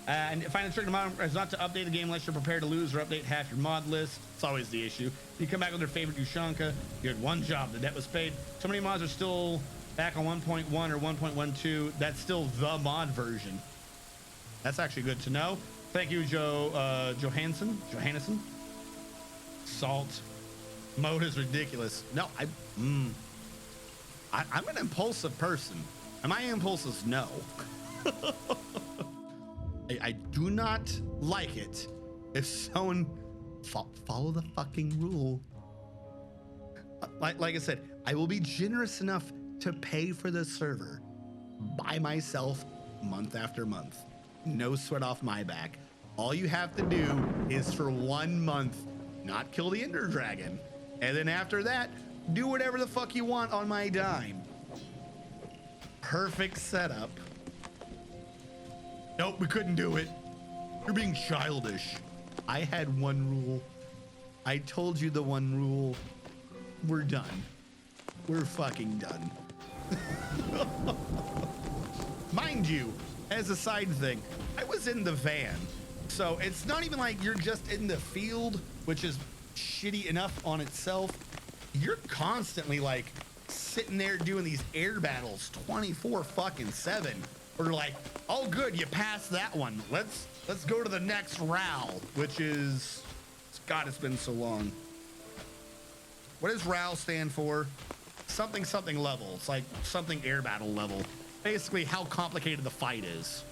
A: And find the trick mod is not to update the game unless you're prepared to lose or update half your mod list. It's always the issue. You come back with your favorite Ushanka, you had one job, the debt was paid. So many mods are still back on 1.1 or 1.12. That's still the mod version. That's actually good to know. Thank you, Johansson. Salt. Mode is ridiculous. No, I'm an impulsive person. Am I impulsive? No. I do not like it if someone follow the fucking rule. Like I said, I will be generous enough to pay for the server by myself month after month. No sweat off my back. All you have to do is for 1 month not kill the Ender Dragon. And then after that, do whatever the fuck you want on my dime. Perfect setup. Nope, we couldn't do it. You're being childish. I had one rule. I told you the one rule. We're done. We're fucking done. Mind you, as a side thing, I was in the van. So it's not even like you're just in the field, which is shitty enough on itself. You're constantly like sitting there doing these air battles 24/7. Or like, oh good, you passed that one. Let's go to the next RAL, which is, God, it's been so long. What does RAL stand for? Something level. It's like something air battle level. Basically how complicated the fight is.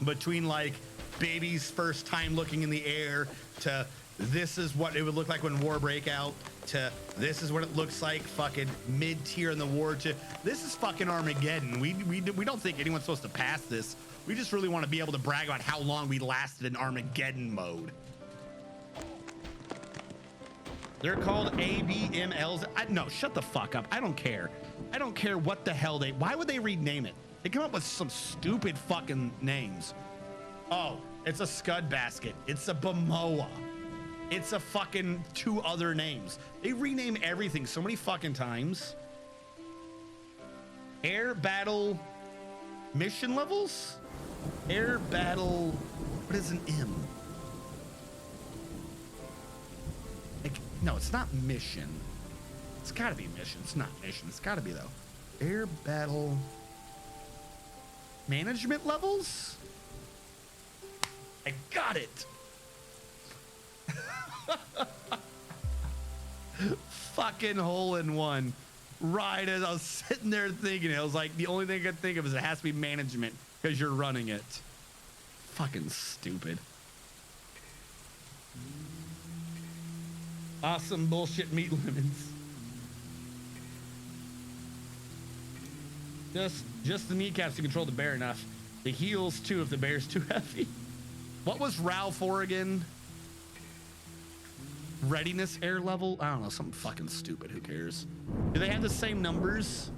A: Between like baby's first time looking in the air to this is what it would look like when war break out to this is what it looks like fucking mid-tier in the war to this is fucking Armageddon. We don't think anyone's supposed to pass this. We just really want to be able to brag about how long we lasted in Armageddon mode. They're called ABMLs. No, shut the fuck up. I don't care. I don't care what the hell why would they rename it? They come up with some stupid fucking names. Oh, it's a Scud Basket. It's a Bamoa. It's a fucking 2 other names. They rename everything so many fucking times. Air battle mission levels? Air battle, what is an M? Like, no, it's not mission. It's gotta be mission. It's not mission. It's gotta be though. Air battle management levels? I got it. Fucking hole in one. Right as I was sitting there thinking it, I was like, the only thing I could think of is it has to be management because you're running it. Fucking stupid. Awesome bullshit meat lemons. Just the kneecaps to control the bear enough. The heels too if the bear's too heavy. What was RAL for again? Readiness air level? I don't know, something fucking stupid. Who cares? Do they have the same numbers?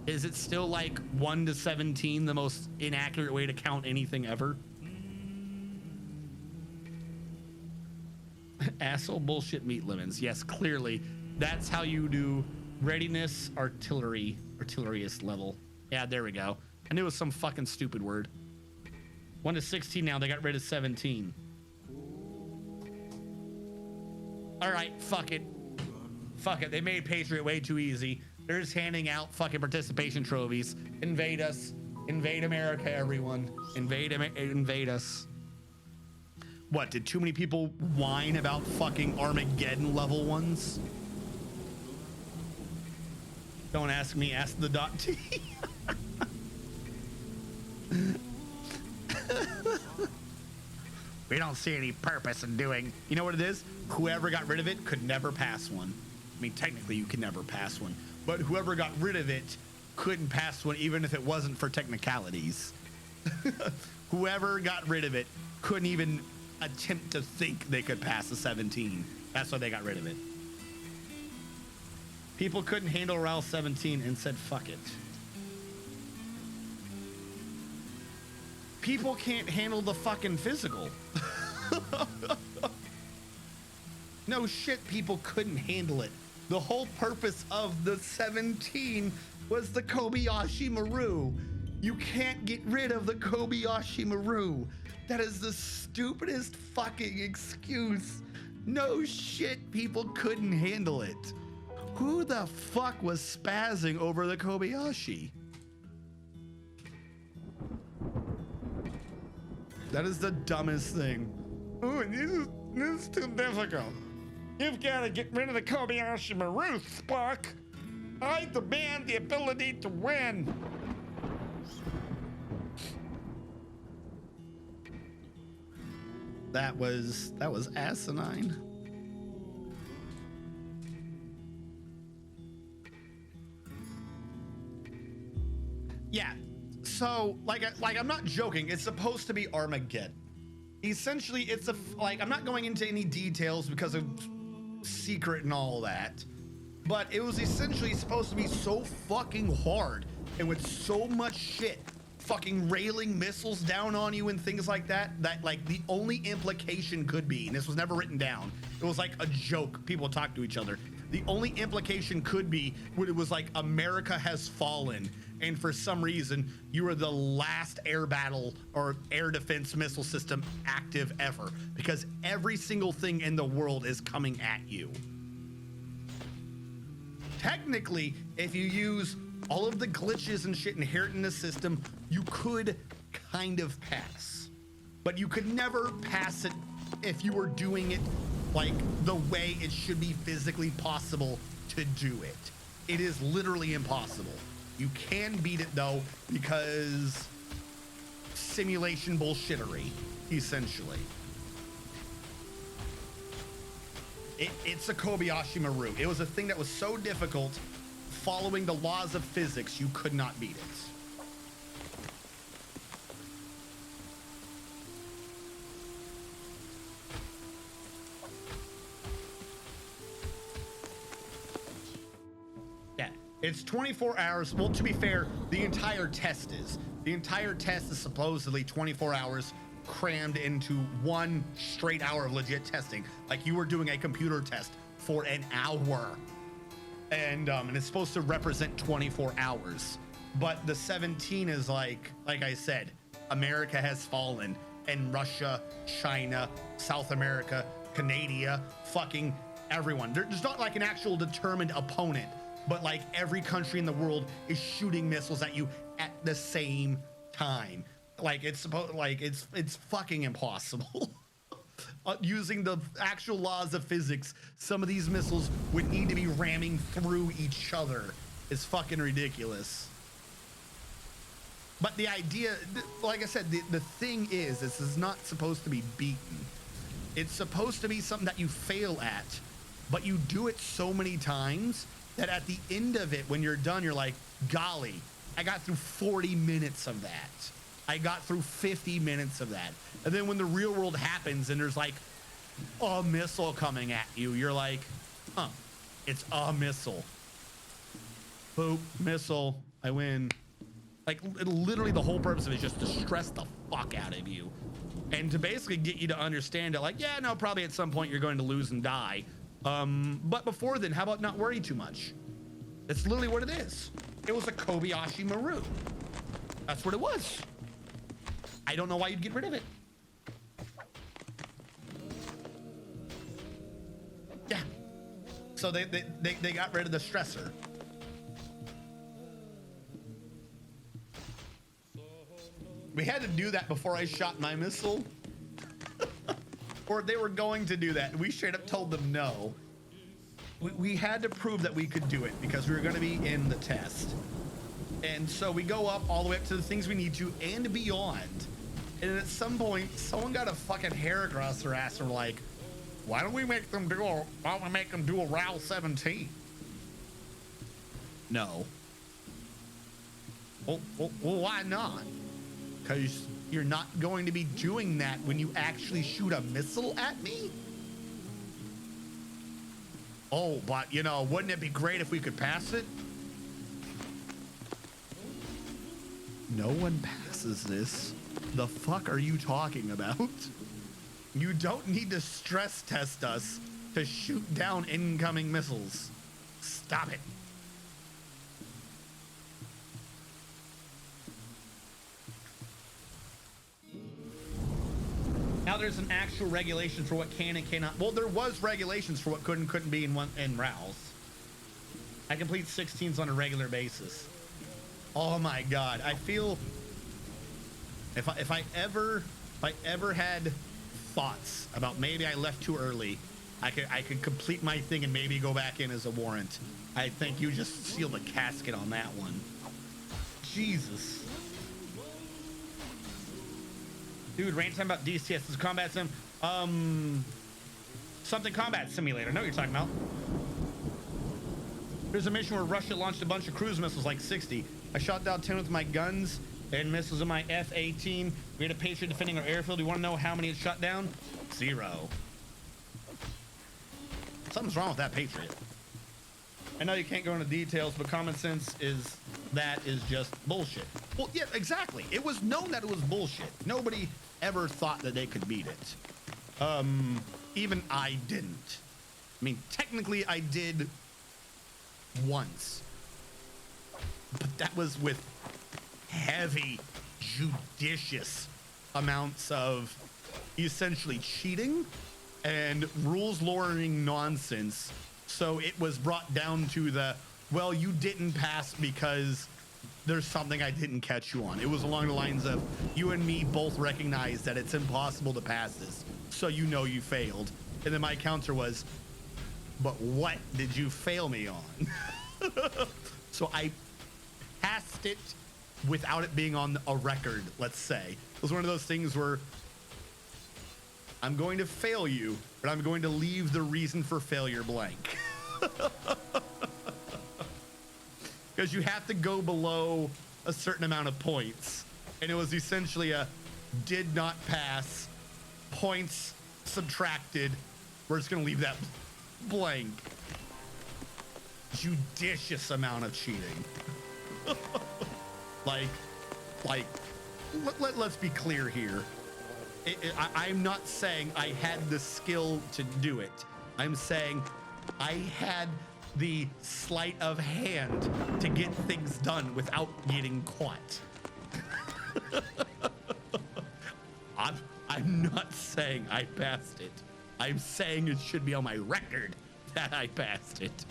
A: Is it still like 1 to 17, the most inaccurate way to count anything ever? Asshole bullshit meat lemons. Yes, clearly. That's how you do readiness artilleriist level. Yeah, there we go. I knew it was some fucking stupid word. 1 to 16 now, they got rid of 17. All right, fuck it. Fuck it, they made Patriot way too easy. They're just handing out fucking participation trophies. Invade us. Invade America, everyone. Invade us. What, did too many people whine about fucking Armageddon level ones? Don't ask me, ask the .t. We don't see any purpose in doing. You know what it is? Whoever got rid of it could never pass one. I mean, technically you can never pass one, but whoever got rid of it couldn't pass one even if it wasn't for technicalities. Whoever got rid of it couldn't even attempt to think they could pass a 17. That's why they got rid of it. People couldn't handle RAL 17 and said, fuck it. People can't handle the fucking physical. No shit, people couldn't handle it. The whole purpose of the 17 was the Kobayashi Maru. You can't get rid of the Kobayashi Maru. That is the stupidest fucking excuse. No shit, people couldn't handle it. Who the fuck was spazzing over the Kobayashi? That is the dumbest thing. Oh, this is too difficult. You've got to get rid of the Kobayashi Maru, Spock. I demand the ability to win. That was asinine. Yeah. So, like I'm not joking. It's supposed to be Armageddon. Essentially, it's I'm not going into any details because of secret and all that, but it was essentially supposed to be so fucking hard and with so much shit fucking railing missiles down on you and things like that, that like the only implication could be, and this was never written down, it was like a joke, people talk to each other, the only implication could be when it was like America has fallen and for some reason you are the last air battle or air defense missile system active ever, because every single thing in the world is coming at you. Technically, if you use all of the glitches and shit inherent in the system, you could kind of pass, but you could never pass it if you were doing it like the way it should be physically possible to do it. It is literally impossible. You can beat it though, because simulation bullshittery, essentially. It's a Kobayashi Maru. It was a thing that was so difficult, following the laws of physics, you could not beat it. Yeah, it's 24 hours. Well, to be fair, the entire test is. The entire test is supposedly 24 hours crammed into one straight hour of legit testing. Like you were doing a computer test for an hour. And it's supposed to represent 24 hours. But the 17 is like I said, America has fallen, and Russia, China, South America, Canada, fucking everyone. There's not like an actual determined opponent, but like every country in the world is shooting missiles at you at the same time. Like it's supposed, like it's fucking impossible. Using the actual laws of physics, some of these missiles would need to be ramming through each other. It's fucking ridiculous. But the idea, like I said, the thing is, this is not supposed to be beaten. It's supposed to be something that you fail at, but you do it so many times that at the end of it, when you're done, you're like, golly, I got through 40 minutes of that. I got through 50 minutes of that. And then when the real world happens and there's like a missile coming at you, you're like, huh, it's a missile. Boop, missile, I win. Like literally the whole purpose of it is just to stress the fuck out of you. And to basically get you to understand that, like, yeah, no, probably at some point you're going to lose and die. But before then, how about not worry too much? That's literally what it is. It was a Kobayashi Maru. That's what it was. I don't know why you'd get rid of it. Yeah. So they got rid of the stressor. We had to do that before I shot my missile. Or they were going to do that. We straight up told them no. We had to prove that we could do it because we were going to be in the test. And so we go up all the way up to the things we need to and beyond. And at some point, someone got a fucking hair across their ass and were like, why don't we make them do a RAL 17? No. Well, why not? Because you're not going to be doing that when you actually shoot a missile at me? Oh, but you know, wouldn't it be great if we could pass it? No one passes this. The fuck are you talking about? You don't need to stress test us to shoot down incoming missiles. Stop it. Now there's an actual regulation for what can and cannot. Well, there was regulations for what could and couldn't be in RALs. I complete 16s on a regular basis. Oh my God. I feel if I ever had thoughts about maybe I left too early, I could complete my thing and maybe go back in as a warrant. I think you just sealed the casket on that one. Jesus. Dude, range time about DCS. This is combat sim. Something combat simulator. I know what you're talking about. There's a mission where Russia launched a bunch of cruise missiles, like 60. I shot down 10 with my guns and missiles in my F-18. We had a Patriot defending our airfield. You want to know how many it shot down? 0. Something's wrong with that Patriot. I know you can't go into details, but common sense is that is just bullshit. Well, yeah, exactly. It was known that it was bullshit. Nobody ever thought that they could beat it. Even I didn't. I mean, technically I did once, but that was with heavy, judicious amounts of essentially cheating and rules lowering nonsense. So it was brought down to the, well, you didn't pass because there's something I didn't catch you on. It was along the lines of, you and me both recognize that it's impossible to pass this, so you know you failed. And then my counter was, but what did you fail me on? So I passed it without it being on a record, let's say. It was one of those things where I'm going to fail you, but I'm going to leave the reason for failure blank. Because you have to go below a certain amount of points. And it was essentially a did not pass, points subtracted. We're just going to leave that blank. Judicious amount of cheating. Let's be clear here. I'm not saying I had the skill to do it. I'm saying I had the sleight of hand to get things done without getting caught. I'm not saying I passed it. I'm saying it should be on my record that I passed it.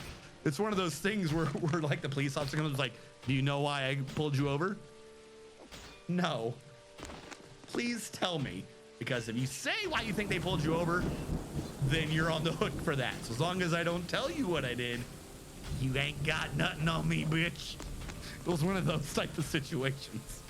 A: It's one of those things where like the police officer comes like, do you know why I pulled you over? No. Please tell me. Because if you say why you think they pulled you over, then you're on the hook for that. So as long as I don't tell you what I did, you ain't got nothing on me, bitch. It was one of those type of situations.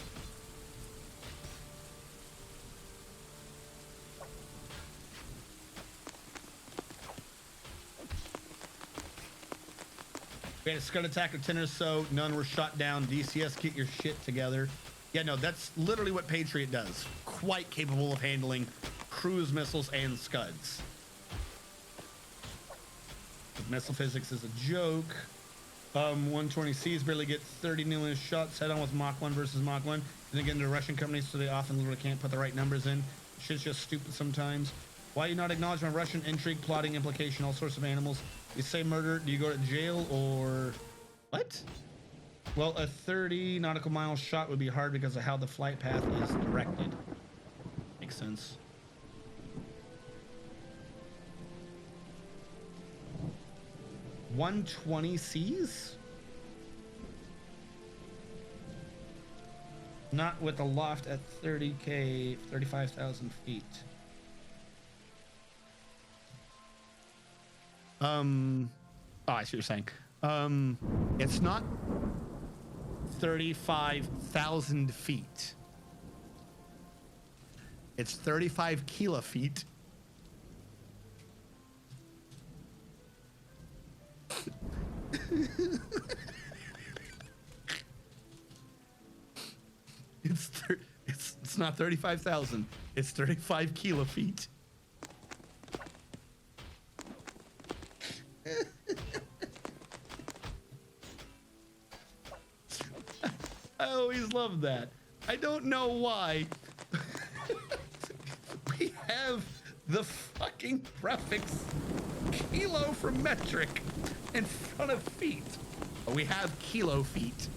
A: We had a scud attack of 10 or so. None were shot down. DCS, get your shit together. Yeah, no, that's literally what Patriot does. Quite capable of handling cruise missiles and scuds. Missile physics is a joke. 120Cs barely get 30 million shots head on with Mach 1 versus Mach 1. And then get into Russian companies, so they often literally can't put the right numbers in. Shit's just stupid sometimes. Why you not acknowledge my Russian intrigue, plotting, implication, all sorts of animals? You say murder, do you go to jail or what? Well, a 30 nautical mile shot would be hard because of how the flight path is directed. Makes sense. $120Cs? Not with a loft at 30K, 35,000 feet. Oh, I see what you're saying. It's not 35,000 feet. It's 35 kilo feet. It's not 35,000. It's 35 kilo feet. always loved that. I don't know why. We have the fucking prefix kilo for metric in front of feet. We have kilo feet.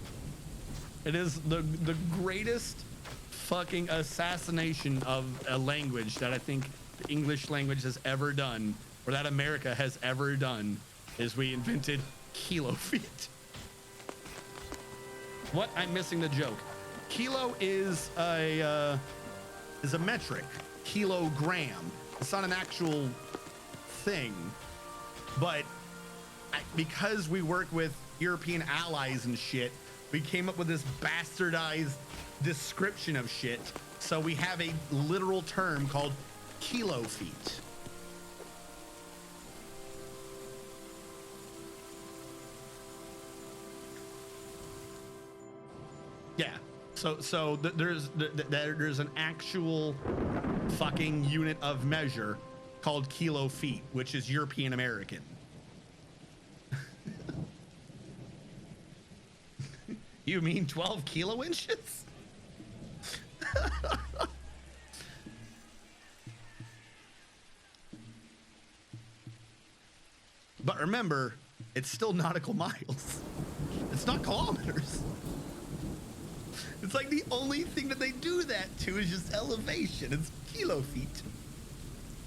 A: It is the greatest fucking assassination of a language that I think the English language has ever done, or that America has ever done, is we invented kilo feet. What? I'm missing the joke. Kilo is a metric. Kilogram. It's not an actual thing, but because we work with European allies and shit, we came up with this bastardized description of shit. So we have a literal term called kilo feet. Yeah. So there's an actual fucking unit of measure called kilo feet, which is European American. You mean 12 kilo inches? But remember, it's still nautical miles. It's not kilometers. It's like the only thing that they do that to is just elevation. It's kilo feet.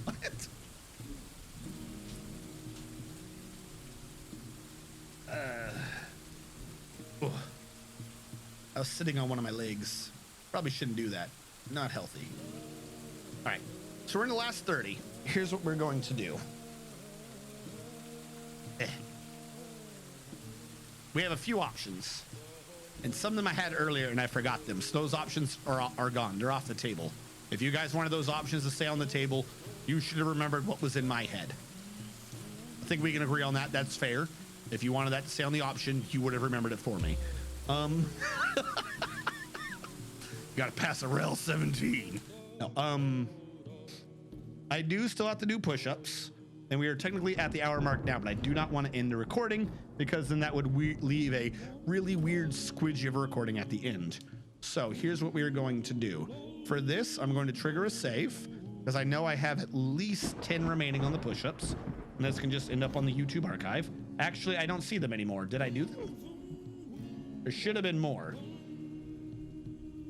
A: What? I was sitting on one of my legs. Probably shouldn't do that. Not healthy. All right. So we're in the last 30. Here's what we're going to do. We have a few options. And some of them I had earlier and I forgot them. So those options are gone. They're off the table. If you guys wanted those options to stay on the table, you should have remembered what was in my head. I think we can agree on that. That's fair. If you wanted that to stay on the option, you would have remembered it for me. You gotta pass a rel 17. No, I do still have to do push-ups, and we are technically at the hour mark now, but I do not want to end the recording because then that would leave a really weird squidgy of a recording at the end. So here's what we are going to do. For this, I'm going to trigger a save because I know I have at least 10 remaining on the push-ups, and this can just end up on the YouTube archive. Actually, I don't see them anymore. Did I do them? There should have been more.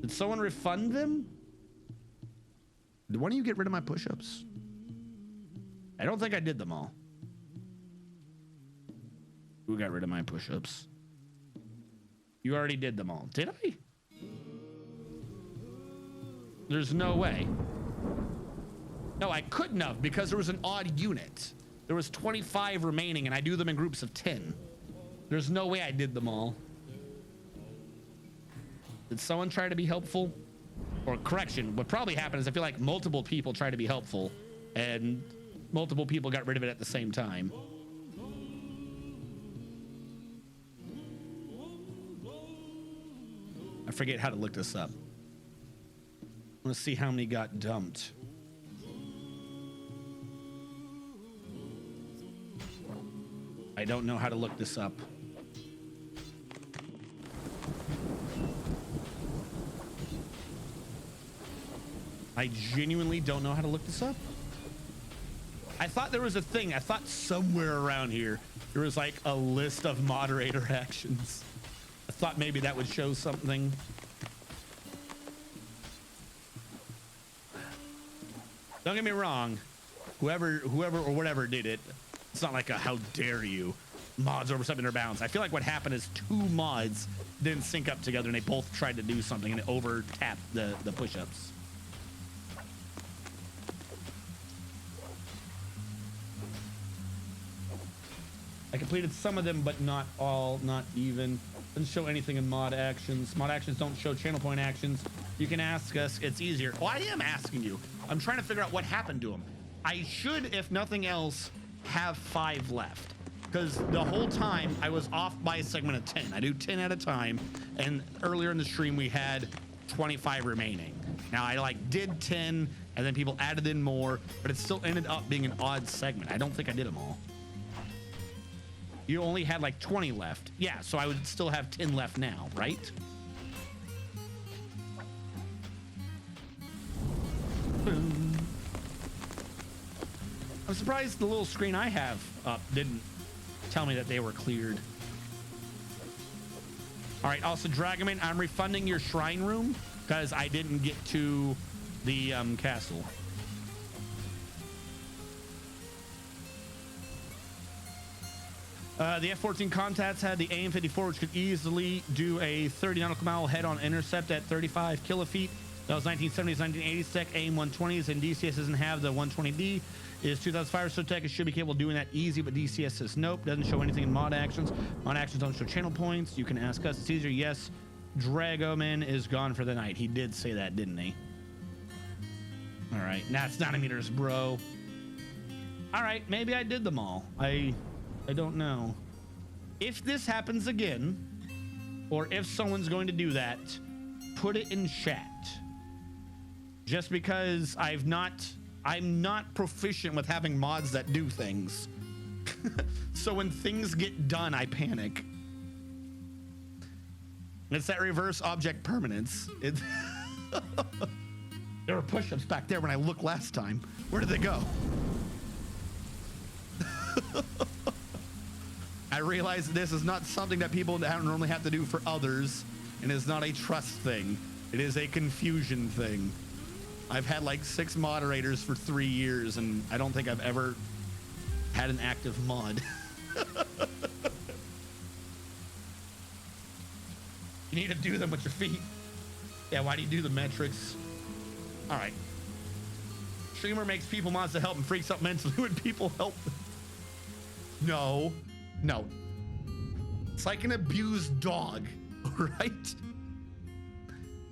A: Did someone refund them? Did one of you get rid of my push-ups? I don't think I did them all. Who got rid of my push-ups? You already did them all. Did I? There's no way. No, I couldn't have because there was an odd unit. There was 25 remaining and I do them in groups of 10. There's no way I did them all. Did someone try to be helpful? Or correction, what probably happened is I feel like multiple people tried to be helpful and multiple people got rid of it at the same time. I forget how to look this up. Let's see how many got dumped. I don't know how to look this up. I genuinely don't know how to look this up. I thought there was a thing. I thought somewhere around here there was like a list of moderator actions. I thought maybe that would show something. Don't get me wrong. Whoever or whatever did it, it's not like a how dare you mods over something in their bounds. I feel like what happened is two mods didn't sync up together and they both tried to do something and it over tapped the push-ups. I completed some of them, but not all, not even. Doesn't show anything in mod actions. Mod actions don't show channel point actions. You can ask us, it's easier. Oh, I am asking you. I'm trying to figure out what happened to them. I should, if nothing else, have 5 left. Because the whole time I was off by a segment of 10. I do 10 at a time. And earlier in the stream, we had 25 remaining. Now I like did 10 and then people added in more, but it still ended up being an odd segment. I don't think I did them all. You only had like 20 left. Yeah, so I would still have 10 left now, right? I'm surprised the little screen I have up didn't tell me that they were cleared. All right, also Dragoman, I'm refunding your shrine room because I didn't get to the castle. The F-14 Contats had the AIM-54, which could easily do a 30 nautical mile head-on intercept at 35 kilofeet. That was 1970s, 1980s tech. AIM-120s, and DCS doesn't have the 120D. Is 2005 or so tech. It should be capable of doing that easy, but DCS says nope. Doesn't show anything in mod actions. Mod actions don't show channel points. You can ask us. It's easier. Yes, Dragoman is gone for the night. He did say that, didn't he? All right. That's nanometers, bro. All right. Maybe I did them all. I don't know. If this happens again, or if someone's going to do that, put it in chat. Just because I'm not proficient with having mods that do things. So when things get done, I panic. It's that reverse object permanence. There were push-ups back there when I looked last time. Where did they go? I realize this is not something that people normally have to do for others, and it's not a trust thing. It is a confusion thing. I've had like 6 moderators for 3 years, and I don't think I've ever had an active mod. You need to do them with your feet. Yeah, why do you do the metrics? All right. Streamer makes people mods to help and freaks out mentally when people help them. No. It's like an abused dog, right?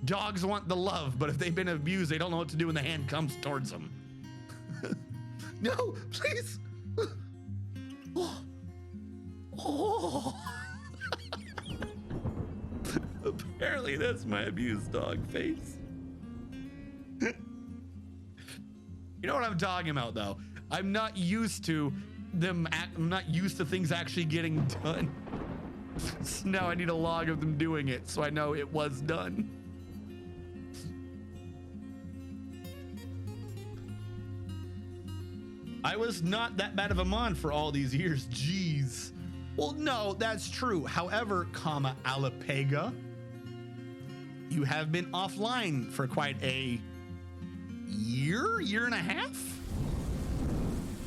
A: Dogs want the love, but if they've been abused, they don't know what to do when the hand comes towards them. No, please. Oh. Apparently that's my abused dog face. You know what I'm talking about, though? I'm not used to things actually getting done. So now I need a log of them doing it so I know it was done. I was not that bad of a mod for all these years. Jeez. Well, no, that's true. However, Alapega, you have been offline for quite a year and a half.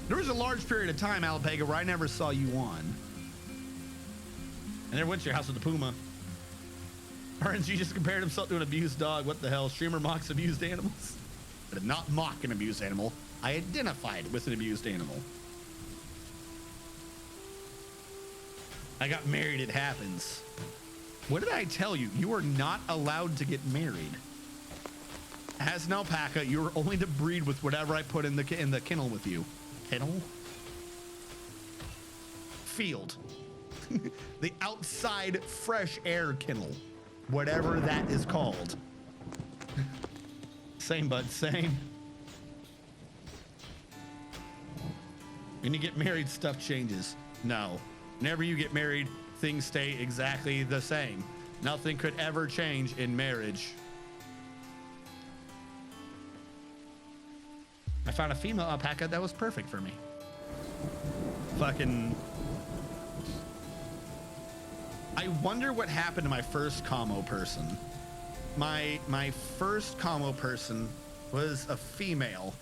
A: There was a large period of time, Alapega, where I never saw you on. I never went to your house with the puma. RNG just compared himself to an abused dog. What the hell? Streamer mocks abused animals. I did not mock an abused animal. I identified with an abused animal. I got married. It happens. What did I tell you? You are not allowed to get married. As an alpaca, you are only to breed with whatever I put in the kennel with you. Kennel? Field. The outside fresh air kennel. Whatever that is called. Same, bud, same. When you get married, stuff changes. No. Whenever you get married, things stay exactly the same. Nothing could ever change in marriage. I found a female alpaca that was perfect for me. Fucking... I wonder what happened to my first commo person. My first commo person was a female,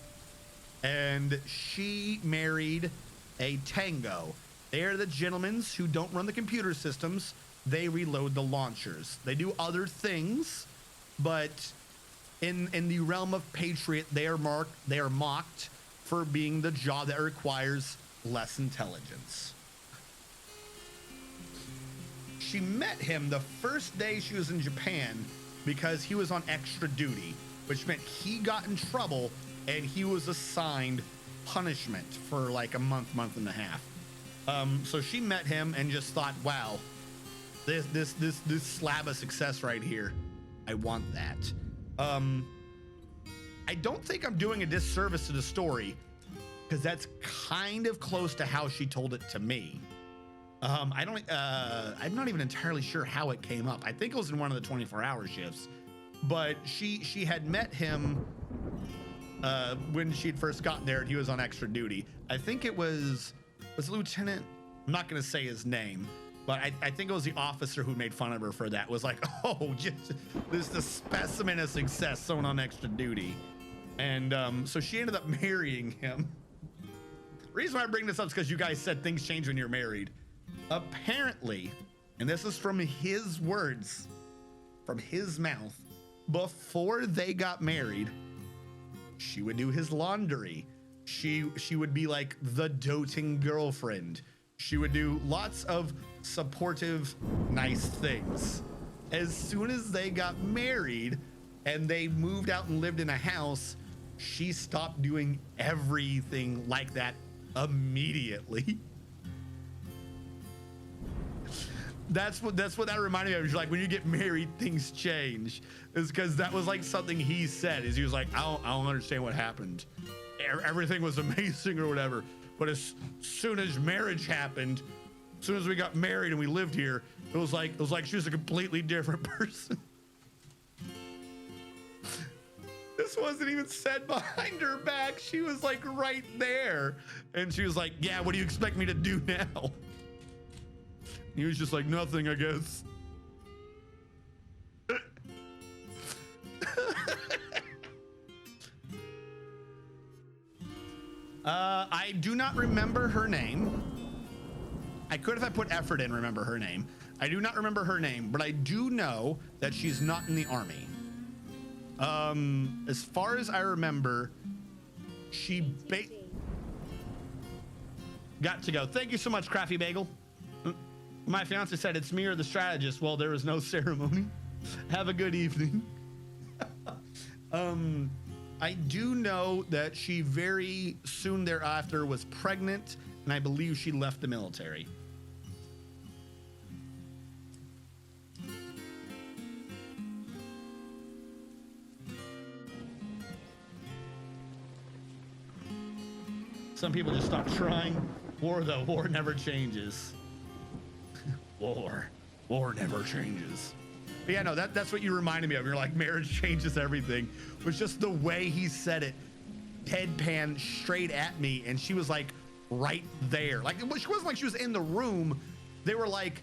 A: and she married a tango. They are the gentlemen who don't run the computer systems. They reload the launchers. They do other things, but in the realm of Patriot, they are mocked for being the job that requires less intelligence. She met him the first day she was in Japan because he was on extra duty, which meant he got in trouble and he was assigned punishment for like a month and a half. So she met him and just thought, wow, this slab of success right here. I want that. I don't think I'm doing a disservice to the story because that's kind of close to how she told it to me. I'm not even entirely sure how it came up. I think it was in one of the 24-hour shifts, but she had met him when she'd first gotten there and he was on extra duty. I think it was Lieutenant, I'm not going to say his name, but I think it was the officer who made fun of her for that. Was like, oh, just, this is the specimen of success, someone on extra duty. And so she ended up marrying him. The reason why I bring this up is because you guys said things change when you're married. Apparently, and this is from his words, from his mouth, before they got married, she would do his laundry. She would be like the doting girlfriend. She would do lots of supportive, nice things. As soon as they got married and they moved out and lived in a house, she stopped doing everything like that immediately. That's what that reminded me of. Like, when you get married, things change. Is because that was like something he said. Is he was like, I don't understand what happened. Everything was amazing or whatever. But as soon as marriage happened, as soon as we got married and we lived here, it was like she was a completely different person. This wasn't even said behind her back. She was like right there. And she was like, yeah, what do you expect me to do now? He was just like, nothing, I guess. I do not remember her name. I could, if I put effort in, remember her name. I do not remember her name, but I do know that she's not in the army. As far as I remember, she got to go. Thank you so much, Crafty Bagel. My fiance said it's me or the strategist. Well, there was no ceremony. Have a good evening. I do know that she very soon thereafter was pregnant, and I believe she left the military. Some people just stop trying. War, though, war never changes. War never changes. But yeah, no, that's what you reminded me of. You're like, marriage changes everything. It was just the way he said it, deadpan straight at me, and she was like right there. Like, she wasn't like she was in the room. They were like,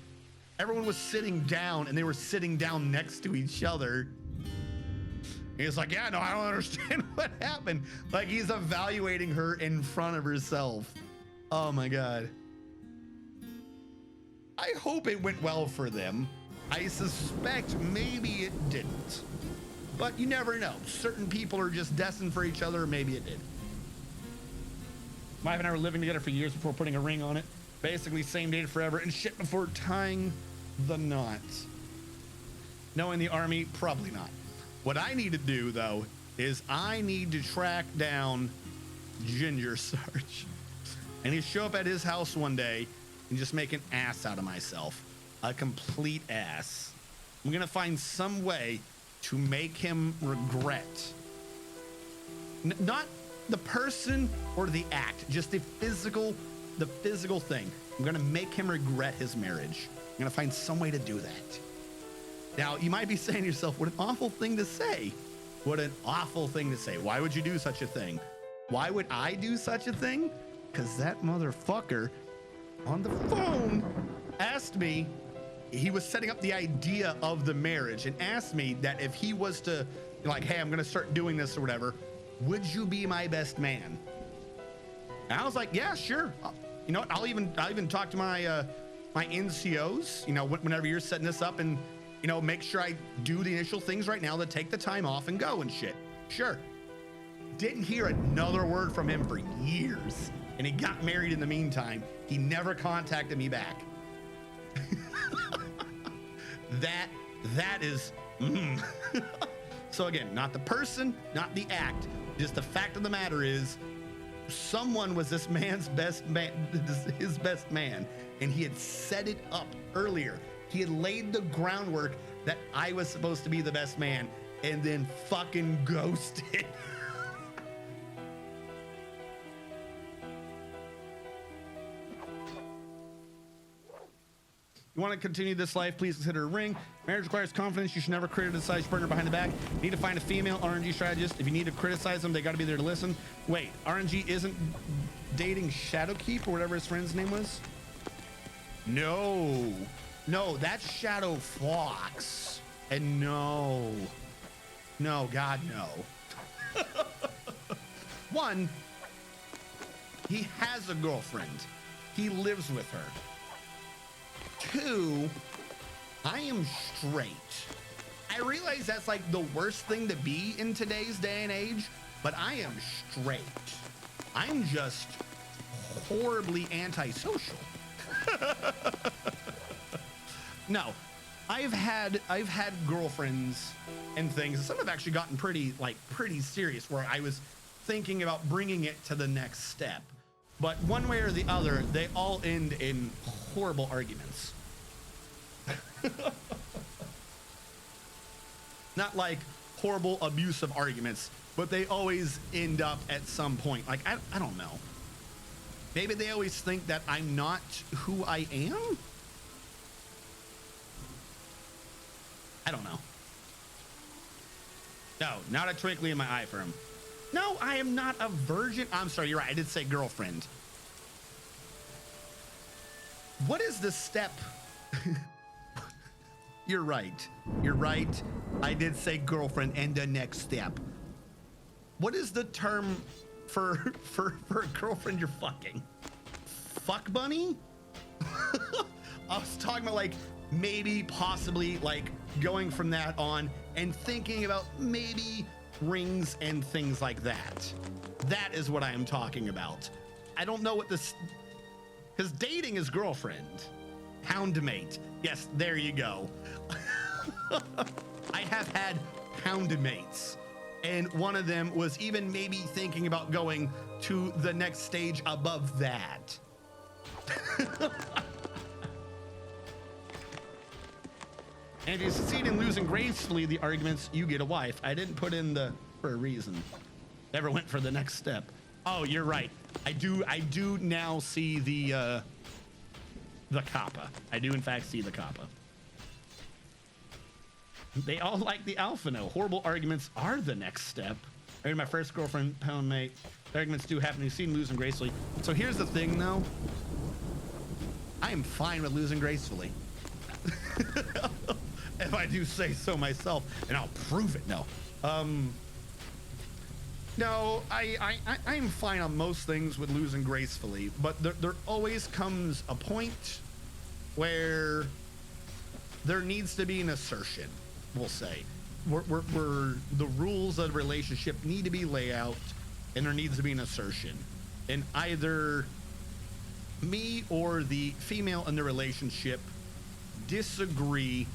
A: everyone was sitting down, and they were sitting down next to each other. He's like, yeah, no, I don't understand what happened. Like, he's evaluating her in front of herself. Oh my God. I hope it went well for them. I suspect maybe it didn't, but you never know. Certain people are just destined for each other. Maybe it did. My wife and I were living together for years before putting a ring on it. Basically same date forever and shit before tying the knot. No, in the army, probably not. What I need to do though, is I need to track down Ginger Sarge. I need to show up at his house one day and just make an ass out of myself. A complete ass. I'm gonna find some way to make him regret. Not the person or the act, just the physical thing. I'm gonna make him regret his marriage. I'm gonna find some way to do that. Now, you might be saying to yourself, what an awful thing to say. What an awful thing to say. Why would you do such a thing? Why would I do such a thing? Because that motherfucker on the phone asked me, he was setting up the idea of the marriage and asked me that if he was to, like, hey, I'm going to start doing this or whatever, would you be my best man? And I was like, yeah, sure. You know what? I'll even talk to my my NCOs, you know, whenever you're setting this up, and, you know, make sure I do the initial things right now to take the time off and go and shit. Sure. Didn't hear another word from him for years. And he got married in the meantime. He never contacted me back. That is So again, not the person, not the act, just the fact of the matter is someone was this man's best man, his best man, and he had set it up earlier. He had laid the groundwork that I was supposed to be the best man, and then fucking ghosted. You want to continue this life, please consider a ring. Marriage requires confidence. You should never criticize your partner behind the back. You need to find a female RNG strategist. If you need to criticize them, they got to be there to listen. Wait, RNG isn't dating Shadowkeep or whatever his friend's name was? No, that's Shadow Fox. And no, God, no. One, he has a girlfriend. He lives with her. Two, I am straight. I realize that's like the worst thing to be in today's day and age, but I am straight. I'm just horribly antisocial. No, I've had girlfriends and things, and some have actually gotten pretty serious, where I was thinking about bringing it to the next step. But one way or the other, they all end in horrible arguments. Not like horrible abusive arguments, but they always end up at some point. Like, I don't know. Maybe they always think that I'm not who I am? I don't know. No, not a twinkly in my eye for him. No, I am not a virgin. I'm sorry, you're right. I did say girlfriend. What is the step? You're right. You're right. I did say girlfriend and the next step. What is the term for a girlfriend you're fucking? Fuck bunny? I was talking about like maybe possibly like going from that on and thinking about maybe rings and things like that. That is what I am talking about. I don't know what this, because dating is girlfriend. Houndmate. Yes, there you go. I have had houndmates, and one of them was even maybe thinking about going to the next stage above that. And if you succeed in losing gracefully the arguments, you get a wife. I didn't put in the for a reason. Never went for the next step. Oh, you're right. I do now see the kappa. I do in fact see the kappa. They all like the alpha no. Horrible arguments are the next step. I mean, my first girlfriend, poundmate. The arguments do happen. You've seen losing gracefully. So here's the thing though. I am fine with losing gracefully. If I do say so myself, and I'll prove it. No, no, I'm fine on most things with losing gracefully, but there always comes a point where there needs to be an assertion. We'll say, where the rules of the relationship need to be laid out, and there needs to be an assertion, and either me or the female in the relationship disagree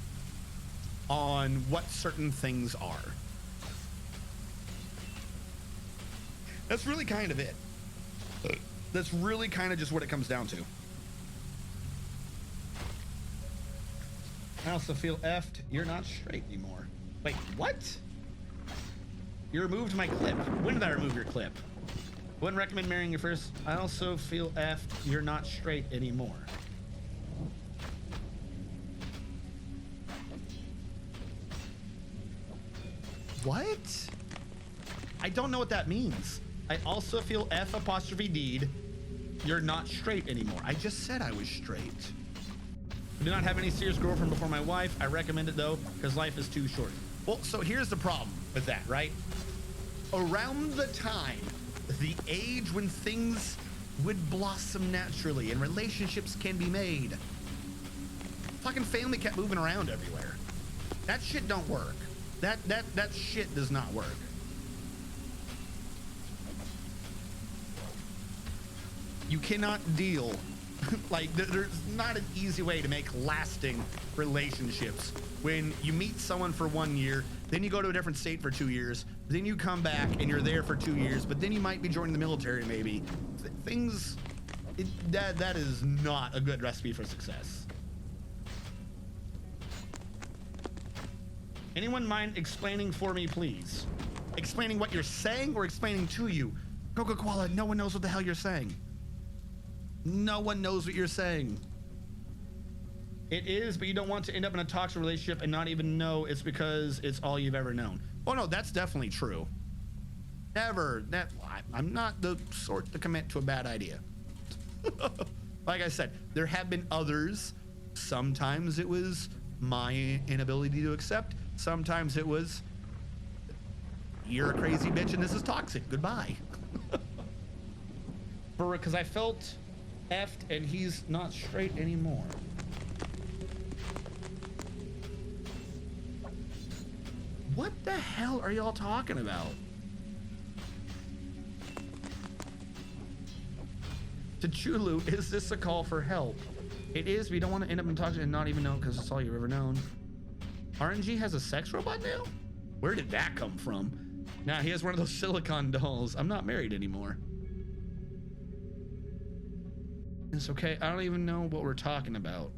A: on what certain things are. That's really kind of it. That's really kind of just what it comes down to. I also feel effed. You're not straight anymore. Wait, what? You removed my clip. When did I remove your clip? Wouldn't recommend marrying your first. I also feel effed. You're not straight anymore. What? I don't know what that means. I also feel F apostrophe deed. You're not straight anymore. I just said I was straight. I do not have any serious girlfriend before my wife. I recommend it though, because life is too short. Well, so here's the problem with that, right? Around the time, the age when things would blossom naturally and relationships can be made, fucking family kept moving around everywhere. That shit don't work. That shit does not work. You cannot deal, like there's not an easy way to make lasting relationships. When you meet someone for 1 year, then you go to a different state for 2 years, then you come back and you're there for 2 years, but then you might be joining the military maybe. That is not a good recipe for success. Anyone mind explaining for me, please? Explaining what you're saying or explaining to you? Coca Koala, no one knows what the hell you're saying. No one knows what you're saying. It is, but you don't want to end up in a toxic relationship and not even know it's because it's all you've ever known. Oh no, that's definitely true. I'm not the sort to commit to a bad idea. Like I said, there have been others. Sometimes it was my inability to accept. Sometimes it was, you're a crazy bitch and this is toxic. Goodbye. Because I felt effed and he's not straight anymore. What the hell are y'all talking about? To Chulu, is this a call for help? It is, but you don't want to end up in toxic and not even know because it's all you've ever known. RNG has a sex robot now? Where did that come from? Nah, he has one of those silicone dolls. I'm not married anymore. It's okay. I don't even know what we're talking about.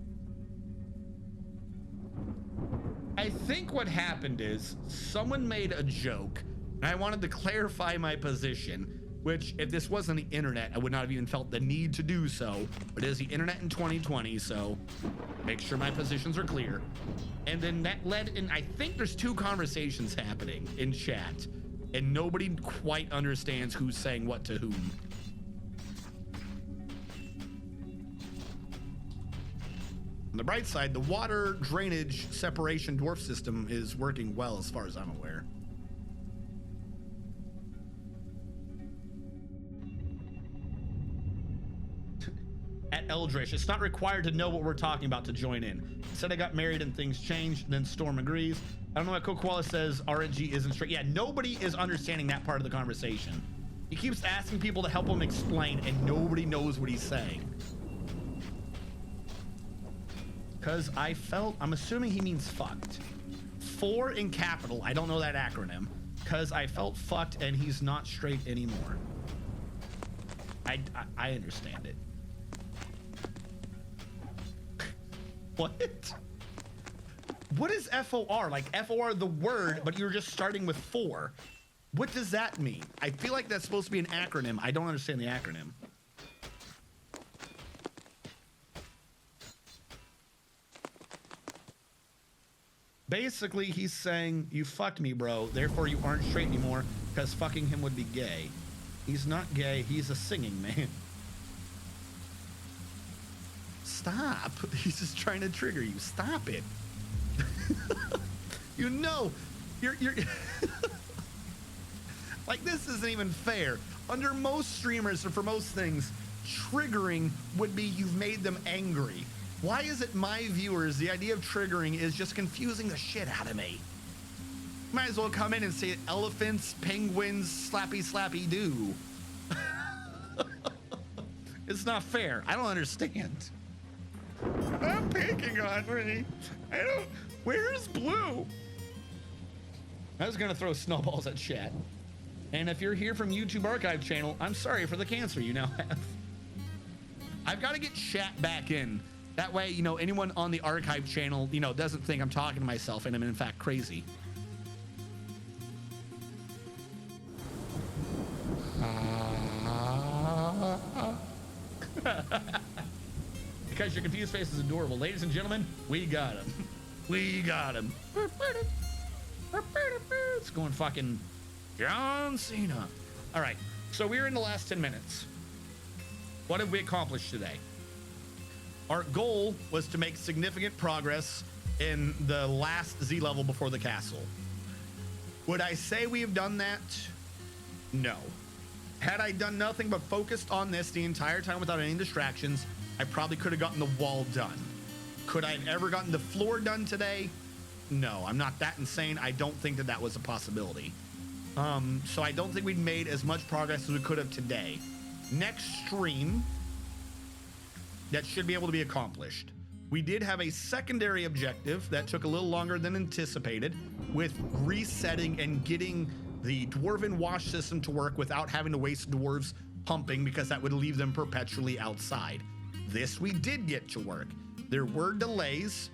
A: I think what happened is someone made a joke and I wanted to clarify my position, which if this wasn't the internet, I would not have even felt the need to do so, but it is the internet in 2020, so make sure my positions are clear. And then that led in, I think there's two conversations happening in chat and nobody quite understands who's saying what to whom. On the bright side, the water drainage separation dwarf system is working well as far as I'm aware. At Eldritch, it's not required to know what we're talking about to join in. Said I got married and things changed, then Storm agrees. I don't know what Kokoala says RNG isn't straight. Yeah, nobody is understanding that part of the conversation. He keeps asking people to help him explain and nobody knows what he's saying. Because I'm assuming he means fucked. 4 in capital, I don't know that acronym. Because I felt fucked and he's not straight anymore. I understand it. What? What is FOR? Like FOR the word, but you're just starting with 4. What does that mean? I feel like that's supposed to be an acronym. I don't understand the acronym. Basically, he's saying, you fucked me, bro. Therefore, you aren't straight anymore because fucking him would be gay. He's not gay. He's a singing man. Stop. He's just trying to trigger you. Stop it. You know, you're like, this isn't even fair. Under most streamers or for most things, triggering would be you've made them angry. Why is it my viewers, the idea of triggering is just confusing the shit out of me? Might as well come in and say elephants, penguins, slappy, slappy, do. It's not fair. I don't understand. I'm picking on me. Where's Blue? I was gonna throw snowballs at chat. And if you're here from YouTube archive channel, I'm sorry for the cancer you now have. I've got to get chat back in. That way, you know, anyone on the archive channel, you know, doesn't think I'm talking to myself and I'm in fact crazy. Because your confused face is adorable. Ladies and gentlemen, we got him. We got him. It's going fucking John Cena. All right, so we're in the last 10 minutes. What have we accomplished today? Our goal was to make significant progress in the last Z level before the castle. Would I say we have done that? No. Had I done nothing but focused on this the entire time without any distractions, I probably could have gotten the wall done. Could I have ever gotten the floor done today? No, I'm not that insane. I don't think that that was a possibility. So I don't think we'd made as much progress as we could have today. Next stream, that should be able to be accomplished. We did have a secondary objective that took a little longer than anticipated with resetting and getting the dwarven wash system to work without having to waste dwarves pumping, because that would leave them perpetually outside. This we did get to work. There were delays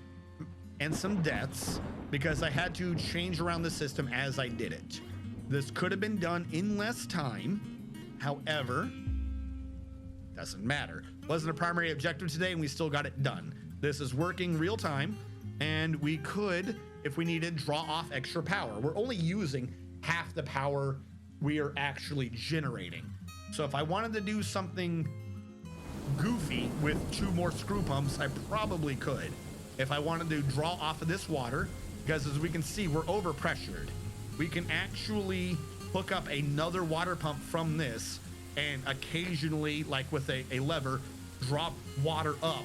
A: and some deaths because I had to change around the system as I did it. This could have been done in less time. However, doesn't matter. Wasn't a primary objective today and we still got it done. This is working real time, and we could, if we needed, draw off extra power. We're only using half the power we are actually generating. So if I wanted to do something goofy with 2 more screw pumps, I probably could. If I wanted to draw off of this water, because as we can see, we're overpressured. We can actually hook up another water pump from this and occasionally, like with a lever, drop water up,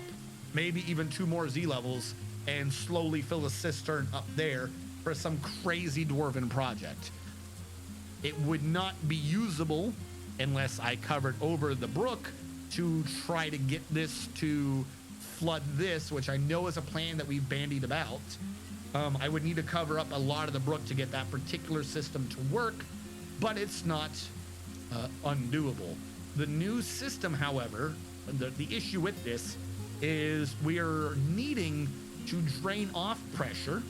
A: maybe even 2 more Z levels, and slowly fill the cistern up there for some crazy dwarven project. It would not be usable unless I covered over the brook to try to get this to flood this, which I know is a plan that we've bandied about. I would need to cover up a lot of the brook to get that particular system to work, but it's not undoable. The new system, however, the issue with this is we are needing to drain off pressure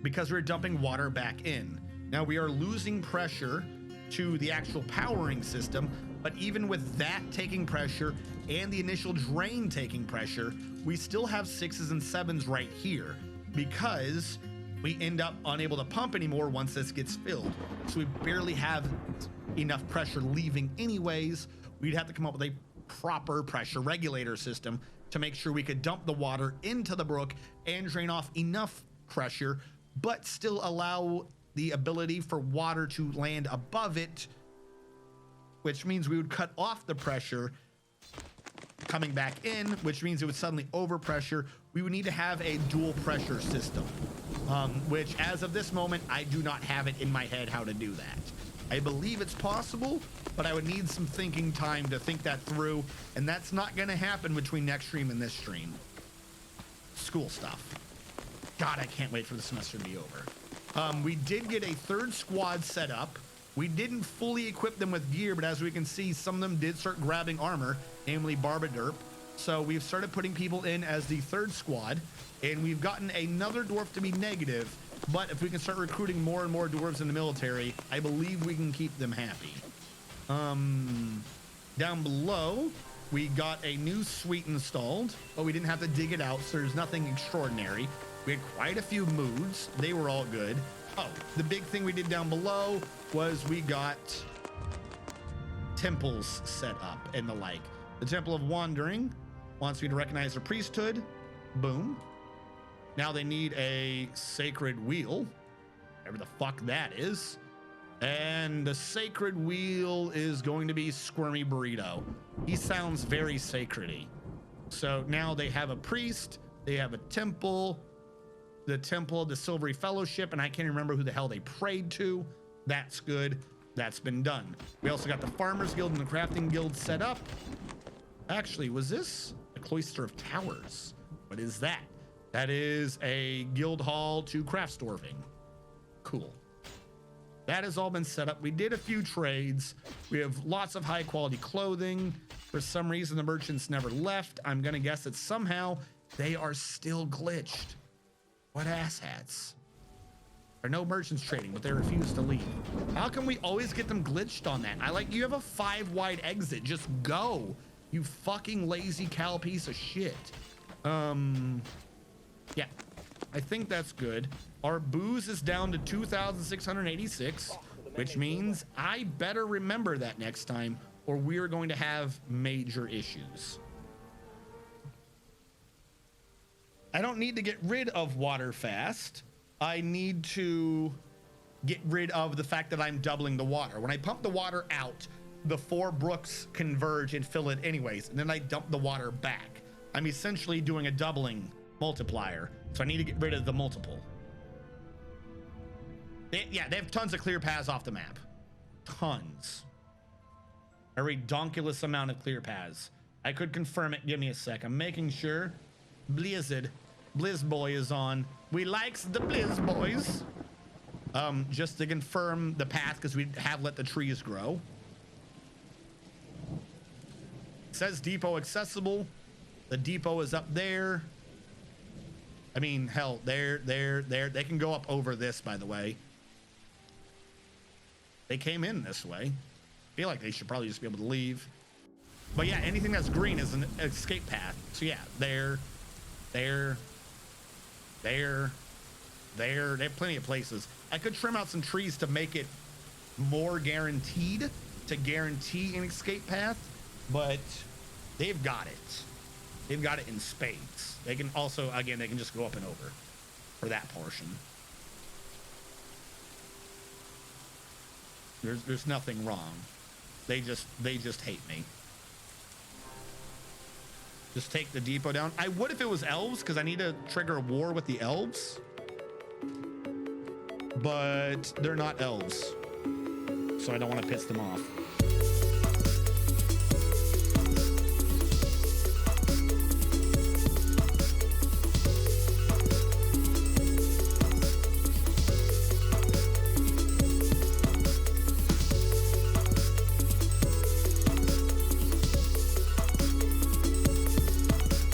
A: because we're dumping water back in. Now we are losing pressure to the actual powering system, but even with that taking pressure and the initial drain taking pressure, we still have 6s and 7s right here because we end up unable to pump anymore once this gets filled. So we barely have enough pressure leaving anyways. We'd have to come up with a proper pressure regulator system to make sure we could dump the water into the brook and drain off enough pressure, but still allow the ability for water to land above it, which means we would cut off the pressure coming back in, which means it would suddenly overpressure. We would need to have a dual pressure system, which as of this moment, I do not have it in my head how to do that. I believe it's possible, but I would need some thinking time to think that through, and that's not going to happen between next stream and this stream. School stuff. God, I can't wait for the semester to be over. We did get a 3rd squad set up. We didn't fully equip them with gear, but as we can see, some of them did start grabbing armor, namely Barbaderp. So we've started putting people in as the 3rd squad, and we've gotten another dwarf to be negative. But if we can start recruiting more and more dwarves in the military, I believe we can keep them happy. Down below, we got a new suite installed, but we didn't have to dig it out, so there's nothing extraordinary. We had quite a few moods. They were all good. Oh, the big thing we did down below was we got temples set up and the like. The Temple of Wandering wants me to recognize their priesthood. Boom. Now they need a sacred wheel, whatever the fuck that is. And the sacred wheel is going to be Squirmy Burrito. He sounds very sacred-y. So now they have a priest, they have a temple, the Temple of the Silvery Fellowship, and I can't remember who the hell they prayed to. That's good. That's been done. We also got the Farmers Guild and the Crafting Guild set up. Actually, was this a Cloister of Towers? What is that? That is a guild hall to craft storving. Cool. That has all been set up. We did a few trades. We have lots of high quality clothing. For some reason, the merchants never left. I'm going to guess that somehow they are still glitched. What asshats? There are no merchants trading, but they refuse to leave. How come we always get them glitched on that? You have a 5-wide exit. Just go. You fucking lazy cow piece of shit. Yeah, I think that's good. Our booze is down to 2,686, which means I better remember that next time, or we're going to have major issues. I don't need to get rid of water fast. I need to get rid of the fact that I'm doubling the water. When I pump the water out, the 4 brooks converge and fill it anyways, and then I dump the water back. I'm essentially doing a doubling multiplier, so I need to get rid of the multiple. They have tons of clear paths off the map. Tons. A redonkulous amount of clear paths. I could confirm it. Give me a sec. I'm making sure. Blizzard. Blizzboy is on. We likes the Blizzboys. Just to confirm the path, because we have let the trees grow. It says depot accessible. The depot is up there. I mean, hell, there. They can go up over this, by the way. They came in this way. I feel like they should probably just be able to leave. But yeah, anything that's green is an escape path. So yeah, there. there, there, there. They have plenty of places. I could trim out some trees to make it more guaranteed, to guarantee an escape path, but they've got it. They've got it in spades. They can also, again, they can just go up and over for that portion. There's nothing wrong. They just hate me. Just take the depot down. I would if it was elves, because I need to trigger a war with the elves. But they're not elves, so I don't want to piss them off.